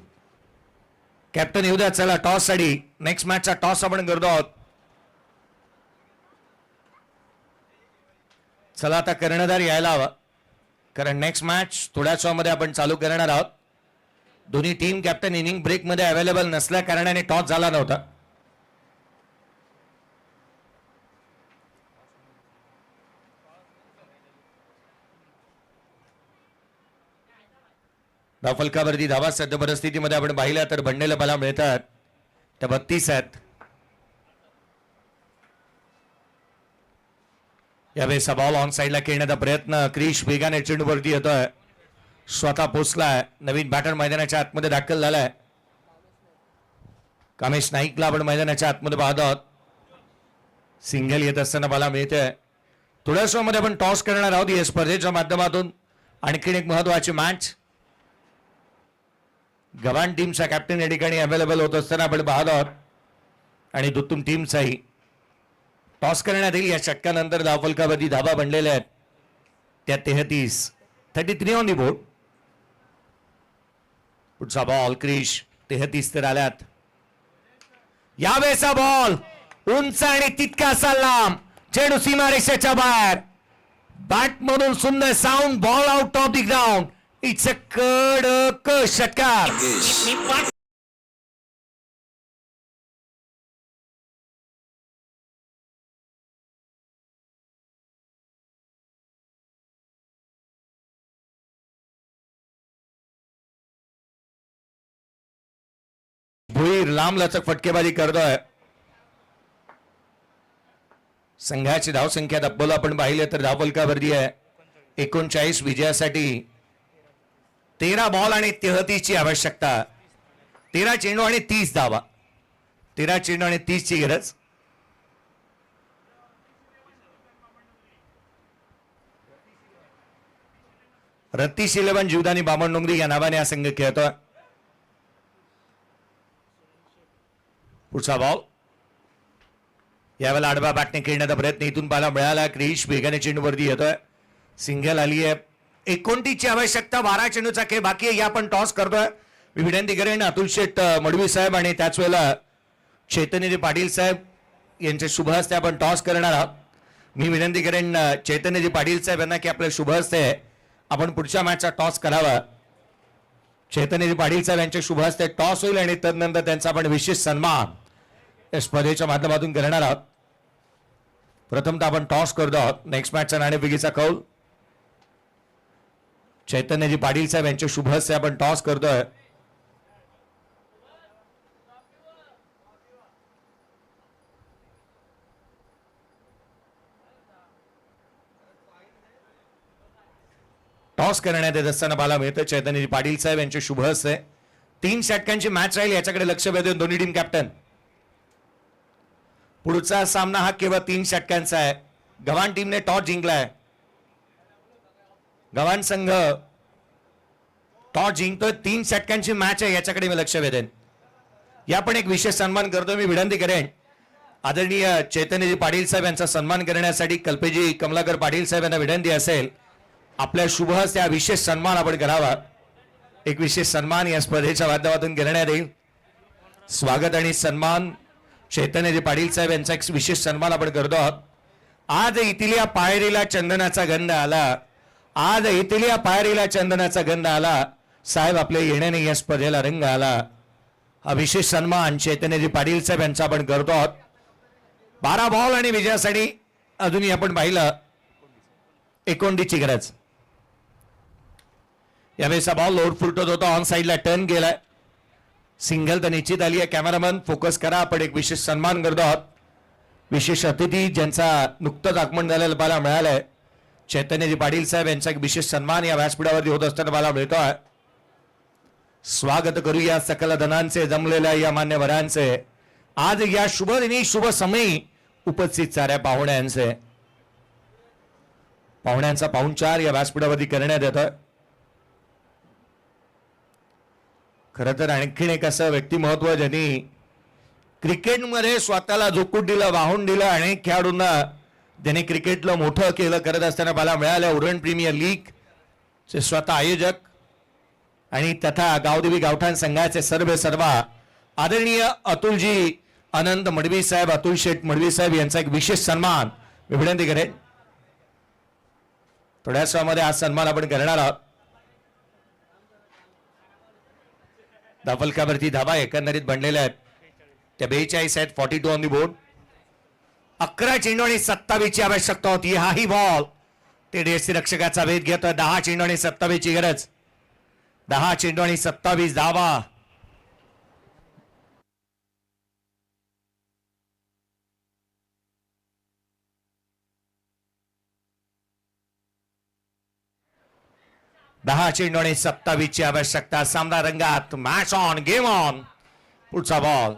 कॅप्टन येऊ द्यात. चला टॉस साठी. नेक्स्ट मॅचचा टॉस आपण करतो आहोत. चला आता कर्णधार यायला हवा, कारण नेक्स्ट मॅच थोड्याच वेळामध्ये आपण चालू करणार आहोत. दोन्ही टीम कॅप्टन इनिंग ब्रेक मध्ये अवेलेबल नसल्या कारणाने टॉस झाला नव्हता. फलकावरती धावा सध्या परिस्थितीमध्ये आपण पाहिल्या तर बनलेल्या बला मिळतात. त्या 32 आहेत. यावेळेस बॉल ऑन साइडला खेळण्याचा प्रयत्न. क्रिश वेगाने चेंडूवरती येतोय. स्वतः पोचलाय. नवीन बॅटर मैदानाच्या आतमध्ये दाखल झालाय. कामेश नाईकला आपण मैदानाच्या आतमध्ये पाहत आहोत. सिंगल येत असताना बला मिळते. थोड्याच वेळामध्ये आपण टॉस करणार आहोत या स्पर्धेच्या माध्यमातून. आणखीन एक महत्वाची मॅच. गव्हाण टीमचा कॅप्टन या ठिकाणी अवेलेबल होत असताना आपण पाहत आहोत. आणि दुत्तुम टीमचाही टॉस करण्यात येईल. या षटकानंतर धावफलकावरती धाबा बनलेल्या आहेत. त्या 33 ऑन दी बोर्ड. पुढचा बॉल क्रिश 33 तर आल्यात. यावेळेचा बॉल उंच आणि तितकासा लांब. चेंडू सीमारेषेच्या बाहेर. बॅट मधून सुंदर sound. Ball out of the ground. It's a कडक षटकार. भुईर लांब लचक फटकेबाजी करतोय. संघाची धावसंख्या तब्बल आपण पाहिले तर धावफलकावरती आहे 39. विजयासाठी 13 बॉल आणि 33 ची आवश्यकता. 13 चेंडू आणि 30 धावा. 13 चेंडू आणि 30 ची गरज. रत्तीश 11 जीवदानी बामणडोंगरी या नावाने हा संघ खेळतोय. पुढचा बॉल यावेळेला आडवा बॅटने खेळण्याचा प्रयत्न इथून पाहायला मिळाला. क्रिश वेगाने चेंडूवरती येतोय. सिंगल आली आहे. 29ची आवश्यकता, 12 चेंडूचा खेळ बाकी आहे. या पण टॉस करतोय. मी विनंती करेन अतुल शेठ मडवी साहेब आणि त्याच वेळेला चैतन्यजी पाटील साहेब यांचे शुभ हस्ते आपण टॉस करणार आहोत. मी विनंती करेन चैतन्यजी पाटील साहेब यांना की आपल्या शुभ हस्ते आपण पुढच्या मॅचचा टॉस करावा. चैतन्यजी पाटील साहेब यांच्या शुभ हस्ते टॉस होईल आणि तदनंतर त्यांचा आपण विशेष सन्मान या स्पर्धेच्या माध्यमातून करणार आहोत. प्रथमतः आपण टॉस करतो आहोत. नेक्स्ट मॅचचा नाणेफेकीचा कौल चैतन्यजी पाटील साहेब यांच्या शुभ हस्ते आपण टॉस करतोय. टॉस करण्यात येत असताना पाहायला मिळतं चैतन्यजी पाटील साहेब यांचे शुभ हस्ते. 3 षटकांची मॅच राहील याच्याकडे लक्ष वेधून दोन्ही टीम कॅप्टन. पुढचा सामना हा केवळ 3 षटकांचा आहे. गव्हाण टीमने टॉस जिंकलाय. गव्हाण संघ टॉस जिंकतोय. 3 षटकांची मॅच आहे याच्याकडे मी लक्ष वेधेन. या पण एक विशेष सन्मान करतो. मी विनंती करेन आदरणीय चैतन्यजी पाटील साहेब यांचा सन्मान करण्यासाठी कल्पेजी कमलाकर पाटील साहेब यांना विनंती असेल आपल्या शुभ हस्ते विशेष सन्मान आपण करावा. एक विशेष सन्मान या स्पर्धेच्या माध्यमातून करण्यात येईल. स्वागत आणि सन्मान चैतन्यजी पाटील साहेब यांचा एक विशेष सन्मान आपण करतो आहोत. आज इथल्या पायरीला चंदनाचा गंध आला. आज इथल्या पायरीला चंदनाचा गंध आला. साहेब आपल्या येण्याने या स्पर्धेला रंग आला. हा विशेष सन्मान चैतन्यजी पाटील साहेब यांचा आपण करतो आहोत. 12 बॉल आणि विजयासाठी अजूनही आपण पाहिलं 29ची गरज. यावेळेचा बॉल लोड फुटत होता. ऑन साइडला टर्न गेलाय. सिंगल तर निश्चित आली आहे. कॅमेरामन फोकस करा. आपण एक विशेष सन्मान करतो आहोत. विशेष अतिथी ज्यांचा नुकतंच आगमन झालेलं पाहायला मिळालंय चैतन्यजी पाटील साहेब यांचा एक विशेष सन्मान या व्यासपीठावरती होत असताना पाहायला मिळतोय. स्वागत करूया सकल धनांचे जमलेल्या या मान्यवरांचे. आज या शुभ दिनी शुभ समयी उपस्थित साऱ्या पाहुण्यांचे. पाहुण्यांचा पाहुणचार या व्यासपीठावरती करण्यात येतोय. खरं तर आणखीन एक असं व्यक्तिमत्व ज्यांनी क्रिकेटमध्ये स्वतःला झोकून दिलं, वाहून दिलं. अनेक खेळाडूंना ज्यांनी क्रिकेटला मोठं केलं करत असताना मला मिळालं उरण प्रीमियर लीग चे स्वतः आयोजक आणि तथा गावदेवी गावठाण संघाचे सर्वा आदरणीय अतुलजी अनंत मडवी साहेब, अतुल शेठ मडवी साहेब यांचा एक विशेष सन्मान मी विनंती करेन. थोड्याच वेळामध्ये आज सन्मान आपण करणार आहोत. धाफलकावरती धाबा एकंदरीत बनलेल्या आहेत त्या 42 आहेत. 42 ऑन दी बोर्ड. 11 चेंडू आणि 27ची आवश्यकता होती. हाही बॉल ते डेसी रक्षकाचा वेध घेतोय. 10 चेंडू आणि 27ची गरज. 10 चेंडू आणि 27 धावा. दहा चेंडू आणि 27ची आवश्यकता. सामना रंगात. Match on, game on. पुढचा बॉल.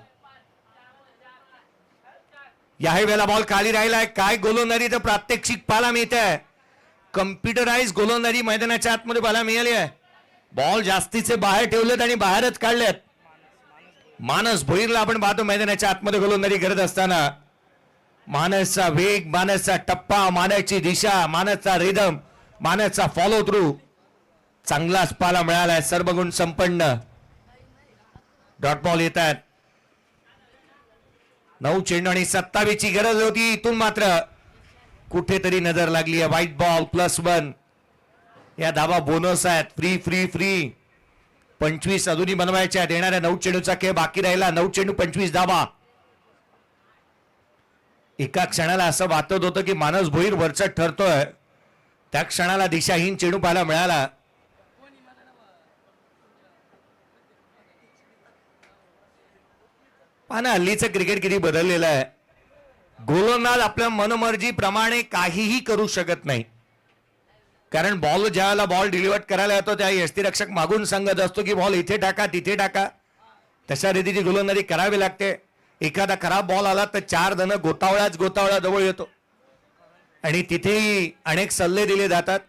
याही वेळेला बॉल खाली राहिलाय. काय गोलंदाजी तर प्रात्यक्षिक पाहायला मिळत आहे. कम्प्युटराइज गोलंदाजी मैदानाच्या आतमध्ये पाहायला मिळाली आहे. बॉल जास्तीचे बाहेर ठेवलेत आणि बाहेरच काढलेत. मानस भोईरला आपण पाहतो मैदानाच्या आतमध्ये गोलंदाजी करत असताना. मानसचा वेग, मानसचा टप्पा, मानसची दिशा, मानसचा रिदम, मानसचा फॉलो थ्रू चांगलाच पाहायला मिळालाय. सर्व गुण संपन्न. डॉट बॉल येत आहेत. 9 चेंडू आणि 27ची गरज होती. इथून मात्र कुठेतरी नजर लागली आहे. White ball +1. या धावा बोनस आहेत. फ्री फ्री फ्री 25 अजूनही बनवायच्या. देणाऱ्या 9 चेंडूचा खेळ बाकी राहिला. 9 चेंडू 25 धावा. एका क्षणाला असं वाटत होतं की मानस भोईर वरचढ ठरतोय. त्या क्षणाला दिशाहीन चेंडू पाहायला मिळाला. पाना हल्लीचं क्रिकेट किती बदललेलं आहे. गोलंदाज आपल्या मनमर्जीप्रमाणे काहीही करू शकत नाही. कारण बॉल ज्यावेळेला बॉल डिलिव्हर करायला येतो त्या यष्टीरक्षक मागून सांगत असतो की बॉल इथे टाका, तिथे टाका. तशा रीतीची गोलंदाजी करावी लागते. एखादा खराब बॉल आला तर 4 जण गोतावळा जवळ येतो आणि तिथेही अनेक सल्ले दिले जातात.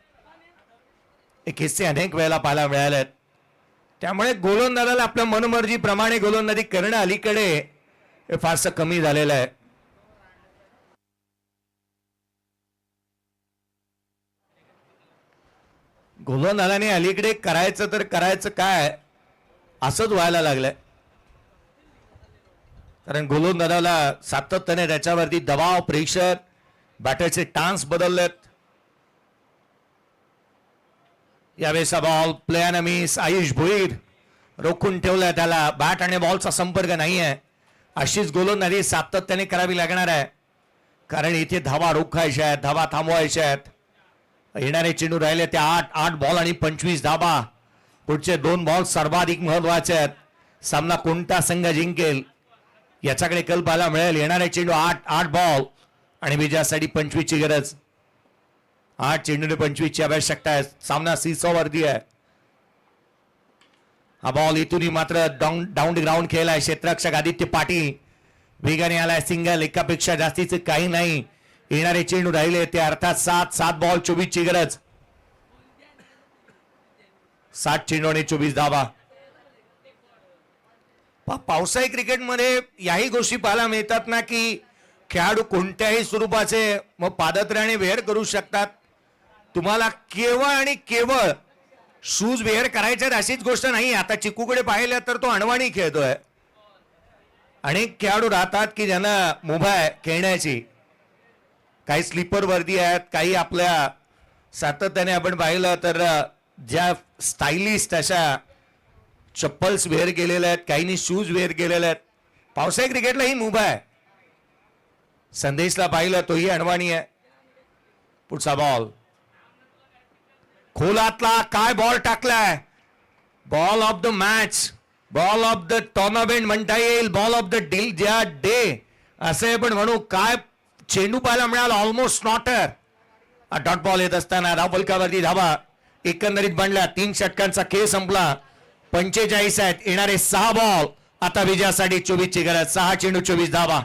हे किस्से अनेक वेळेला पाहायला मिळाले आहेत. त्यामुळे गोलंदाजाला आपल्या मनमर्जीप्रमाणे गोलंदाजी करणं अलीकडे फारसं कमी झालेलं आहे. गोलंदाजाने अलीकडे करायचं तर करायचं काय असंच व्हायला लागलंय. कारण गोलंदाजाला सातत्याने त्याच्यावरती दबाव, प्रेशर, बॅटरचे टान्स बदललेत. यावेळेचा ball plain miss. Ayush Bhoir रोखून ठेवलाय त्याला. बॅट आणि बॉलचा संपर्क नाही आहे. अशीच गोलंदाजी सातत्याने करावी लागणार आहे, कारण इथे धावा रोखायच्या आहेत, धावा थांबवायच्या आहेत. येणारे चेंडू राहिले ते 8 बॉल आणि 25 धावा. पुढचे 2 बॉल सर्वाधिक महत्वाचे आहेत. सामना कोणता संघ जिंकेल याच्याकडे कल पाहायला मिळेल. येणारे चेंडू 8 बॉल आणि विजयासाठी 25 ची गरज. 8 चेंडूने 25 ची आवश्यकता आहे. सामना सीसॉ वरती आहे. हा बॉल इथूनही मात्र डाऊन ग्राउंड खेळलाय. क्षेत्ररक्षक आदित्य पाटील वेगाने आलाय. सिंगल, एकापेक्षा जास्तीचे काही नाही. येणारे चेंडू राहिले ते अर्थात 7 बॉल 24 ची गरज. 7 चेंडू आणि 24 धावा. पावसाळी क्रिकेटमध्ये याही गोष्टी पाहायला मिळतात ना, की खेळाडू कोणत्याही स्वरूपाचे मग पादत्राणे वेअर करू शकतात. तुम्हाला केवळ आणि केवळ शूज वेअर करायचे अशीच गोष्ट नाही. आता चिकूकडे पाहिलं तर तो अणवाणी खेळतोय. अनेक खेळाडू राहतात की ज्यांना मुभा आहे खेळण्याची. काही स्लीपर वर्दी आहेत, काही आपल्या सातत्याने आपण पाहिलं तर ज्या स्टायलिस्ट अशा चप्पल्स वेअर केलेल्या आहेत, काहींनी शूज वेअर केलेले आहेत. पावसाळी क्रिकेटला ही मुभा आहे. संदेशला पाहिलं तोही अणवाणी आहे. पुढचा बॉल खोलातला. काय बॉल टाकलाय. Ball of the match, ball of the tournament म्हणता येईल, बॉल ऑफ द डे असे पण म्हणू. काय चेंडू पाहायला मिळाला. ऑलमोस्ट नॉटर. डॉट बॉल येत असताना धाव फलकावरती धावा. एकंदरीत बनल्या. 3 षटकांचा खेळ संपला. 45 आहेत. येणारे 6 बॉल आता विजयासाठी 24 ची गरज. 6 चेंडू 24 धावा.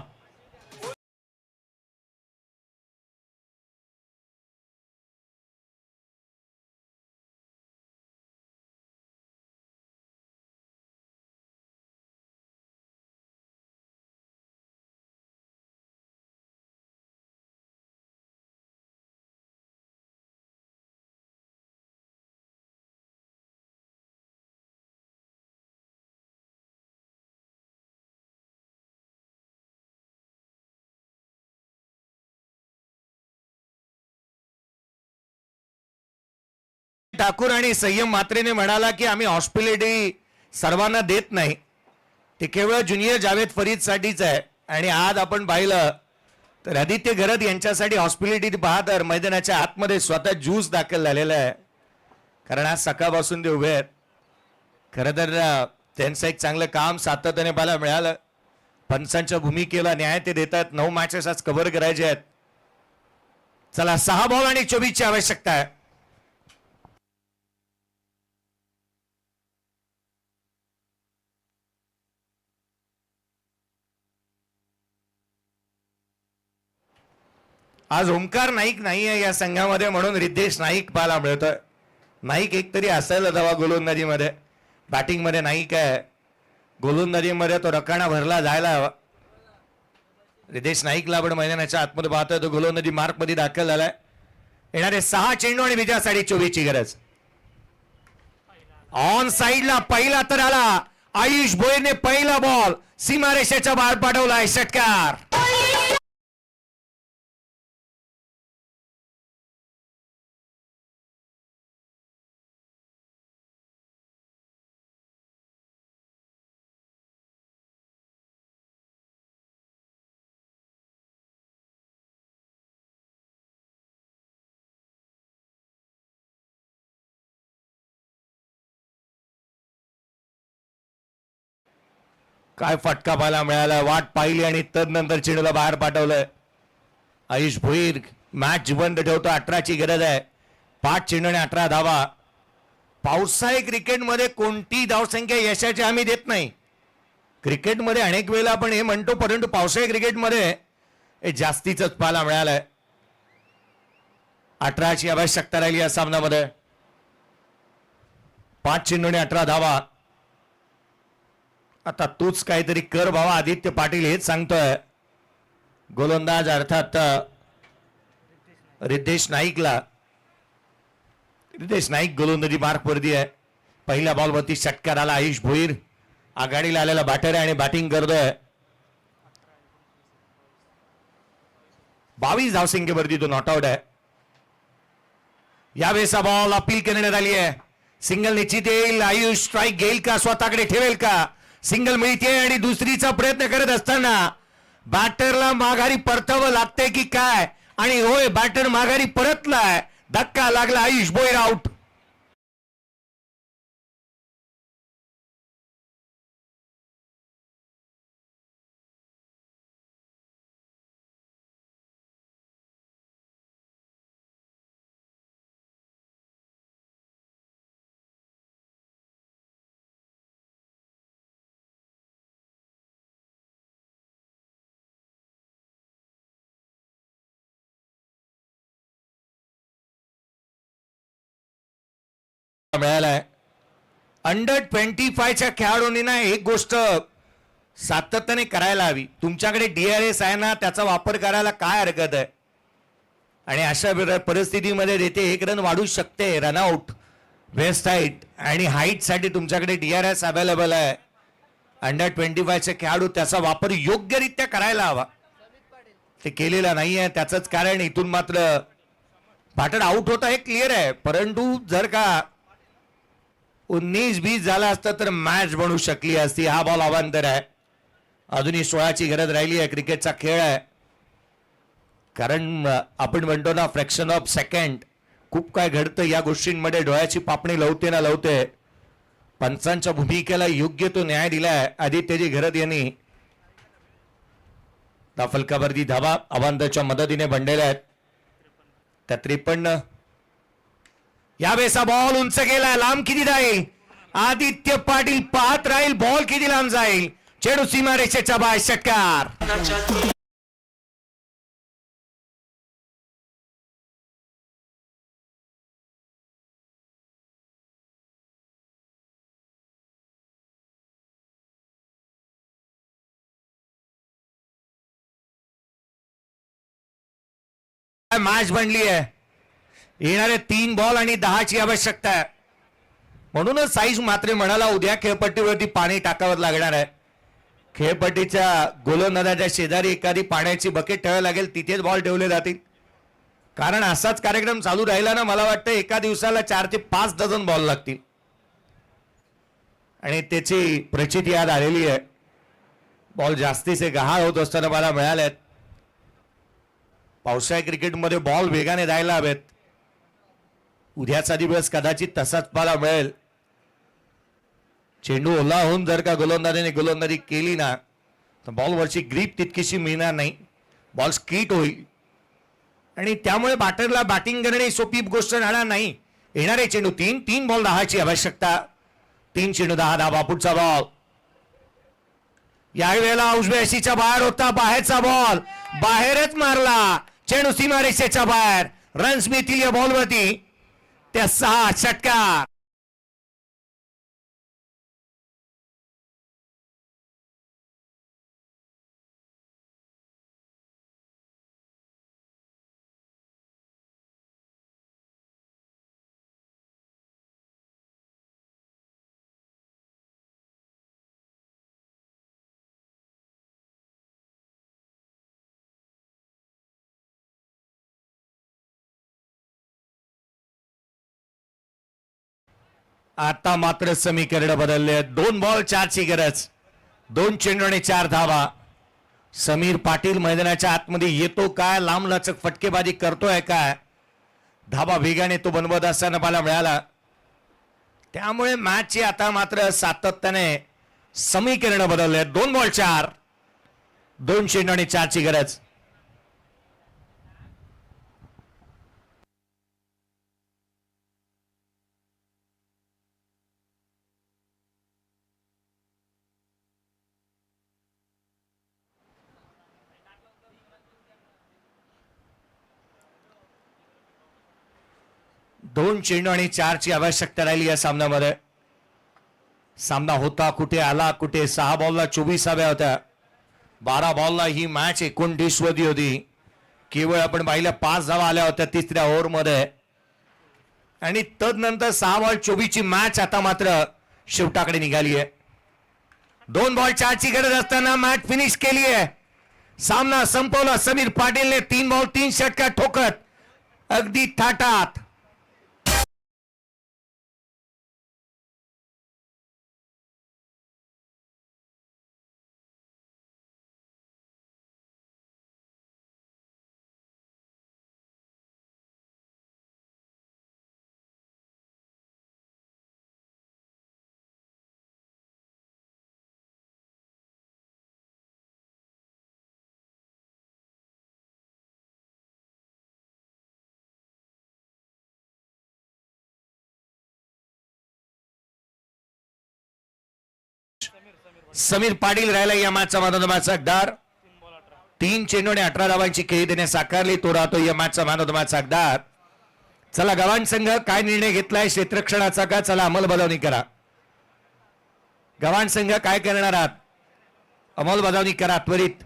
ठाकूर आणि संयम मात्रेने म्हणाला की आम्ही हॉस्पिटॅलिटी सर्वांना देत नाही, ते केवळ ज्युनियर जावेद फरीद साठीच आहे. आणि आज आपण पाहिलं तर आदित्य घरत यांच्यासाठी हॉस्पिटॅलिटी पाहतर मैदानाच्या आतमध्ये स्वतः ज्यूस दाखल झालेला आहे. कारण आज सकाळपासून ते उभे आहेत. खरं तर त्यांचं एक चांगलं काम सातत्याने पाहायला मिळालं. पंचांच्या भूमिकेला न्याय ते देतात. 9 मॅचेस आज कव्हर करायचे आहेत. चला 6 बॉल आणि 24 ची आवश्यकता आहे. आज ओंकार नाईक नाहीये या संघामध्ये, म्हणून रिद्धेश नाईक पाहायला मिळतोय. नाईक एक तरी असायला हवा गोलंदाजीमध्ये. बॅटिंगमध्ये नाईक आहे, गोलंदाजीमध्ये तो रकाना भरला जायला हवा. रिद्धेश नाईकला आपण मैदानाच्या आतमध्ये पाहतोय. तो गोलंदाजी मार्क मध्ये दाखल झालाय. येणारे 6 चेंडू आणि विजयासाठी 24 ची गरज. ऑन साइडला पहिला तर आला. आयुष भोईरने पहिला बॉल सीमारेषेच्या बाहेर पाठवलाय. षटकार. काय फटका पाहायला मिळाला. वाट पाहिली आणि तदनंतर चेंडूला बाहेर पाठवलंय. आयुष भोईर मॅच जिवंत ठेवतो. 18 ची गरज आहे. 5 चेंडू आणि 18 धावा. पावसाळी क्रिकेटमध्ये कोणती धावसंख्या यशाची आम्ही देत नाही. क्रिकेटमध्ये अनेक वेळेला आपण हे म्हणतो, परंतु पावसाळी क्रिकेटमध्ये हे जास्तीच पाहायला मिळालंय. 18 ची आवश्यकता राहिली या सामन्यामध्ये. 5 चेंडू आणि 18 धावा. आता तूच काहीतरी कर भावा आदित्य पाटील हेच सांगतोय गोलंदाज अर्थात रिद्धेश नाईकला. रितेश नाईक गोलंदाजी मार्क वरती आहे. पहिल्या बॉलवरती षटकार आला. आयुष भोईर आघाडीला आलेला बॅटर आहे आणि बॅटिंग करतोय. 22 धावसंख्येवरती तो नॉट आउट आहे. यावेळेस बॉल अपील करण्यात आली आहे. सिंगल निश्चित येईल. आयुष स्ट्राईक घेईल का, स्वतःकडे ठेवेल का? सिंगल मिळते आणि दुसरीचा प्रयत्न करत असताना बॅटरला माघारी परतावं लागतंय की काय, आणि होय बॅटर माघारी परतलाय. धक्का लागला. आयुष भोईर आउट. मिळालाय. अंडर 25च्या खेळाडूंनी ना एक गोष्ट सातत्याने करायला हवी. तुमच्याकडे DRS आहे ना, त्याचा वापर करायला काय हरकत आहे. आणि अशा परिस्थितीमध्ये देते 1 रन वाढू शकते. रनआउट वेस्ट हाईट आणि हाईट साठी तुमच्याकडे DRS अवेलेबल आहे. अंडर 25चे खेळाडू त्याचा वापर योग्यरित्या करायला हवा. ते केलेला नाहीये. त्याचंच कारण इथून मात्र बॅटर आउट होता हे क्लिअर आहे. परंतु जर का 19-20 झाला असता तर मॅच बनू शकली असती. हा बॉल अवांतर आहे. अजूनही 16ची गरज राहिली आहे. क्रिकेटचा खेळ आहे. कारण आपण म्हणतो ना फ्रॅक्शन ऑफ सेकंड, खूप काय घडतं या गोष्टींमध्ये. डोळ्याची पापणी लवते ना लवते. पंचांच्या भूमिकेला योग्य तो न्याय दिलाय आदित्यजी घरत यांनी. फलकावरती धावा अवांतरच्या मदतीने बनलेल्या आहेत. त्या 53. यावेळेस बॉल उंच गेला. लांब किती जाईल? आदित्य पाटील पाहत राहील बॉल किती लांब जाईल. चेंडू सीमारेषेच्या बाहेर. षटकार. मॅच बनली आहे. येणारे 3 बॉल आणि 10ची आवश्यकता आहे. म्हणूनच साईज मात्र म्हणाला उद्या खेळपट्टीवरती पाणी टाकावं लागणार आहे. खेळपट्टीच्या गोलंदाजाच्या शेजारी एखादी पाण्याची बकेट ठेवावी लागेल. तिथेच बॉल ठेवले जातील. कारण असाच कार्यक्रम चालू राहिला ना, मला वाटतं एका दिवसाला 4 ते 5 डझन बॉल लागतील. आणि त्याची प्रचिती याद आलेली आहे. बॉल जास्तीचे गहाळ होत असताना मला मिळालेत. पावसाळी क्रिकेटमध्ये बॉल वेगाने जायला हवेत. उद्याचा दिवस कदाचित तसाच पाहायला मिळेल. चेंडू ओला होऊन जर का गोलंदाजाने गोलंदाजी केली ना, तर बॉलवरची ग्रीप तितकीशी मिळणार नाही. बॉल स्किट होईल आणि त्यामुळे बॅटरला बॅटिंग करणे सोपी गोष्ट राहणार नाही. येणारे चेंडू 3 बॉल 10ची आवश्यकता. 3 चेंडू 10 धावा. पुढचा बॉल यावेळेला उजव्याशीच्या बाहेर होता. बाहेरचा बॉल बाहेरच मारला. चेंडू सीमारेषेच्या बाहेर. रन्स मिळतील या बॉलवरती. त्या 6. षटकार. आता मात्र समीकरण बदलले. 2 बॉल 4ची गरज. 2 चेंडू आणि 4 धावा. समीर पाटील मैदानाच्या आतमध्ये येतो काय, लांब लचक फटकेबाजी करतोय काय, धावा वेगाने तो बनवत असताना मला मिळाला. त्यामुळे मॅचची आता मात्र सातत्याने समीकरण बदलले. 2 बॉल 4. 2 चेंडू आणि 4ची गरज. दोन चेंडू आणि 4ची आवश्यकता राहिली या सामन्यामध्ये. सामना होता कुठे, आला कुठे. 6 बॉलला 24 हव्या होत्या. 12 बॉलला ही मॅच 29 वधी होती. केवळ आपण पाहिल्या 5 धावा आल्या होत्या तिसऱ्या ओव्हरमध्ये. आणि तदनंतर 6 बॉल 24 ची मॅच आता मात्र शेवटाकडे निघाली आहे. 2 बॉल 4 ची गरज असताना मॅच फिनिश केली आहे. सामना संपवला समीर पाटीलने 3 बॉल 3 षटकार ठोकत अगदी थाटात. समीर पाटील राहिला या मॅचचा मॅच हकदार. 3 चेंडू आणि 18 धावांची खेळी त्याने साकारली. तो राहतो या मॅचचा मॅच हकदार. चला गव्हाण संघ काय निर्णय घेतलाय क्षेत्ररक्षणाचा का, चला अंमलबजावणी करा. गव्हाण संघ काय करणार आहात, अंमलबजावणी करा त्वरित.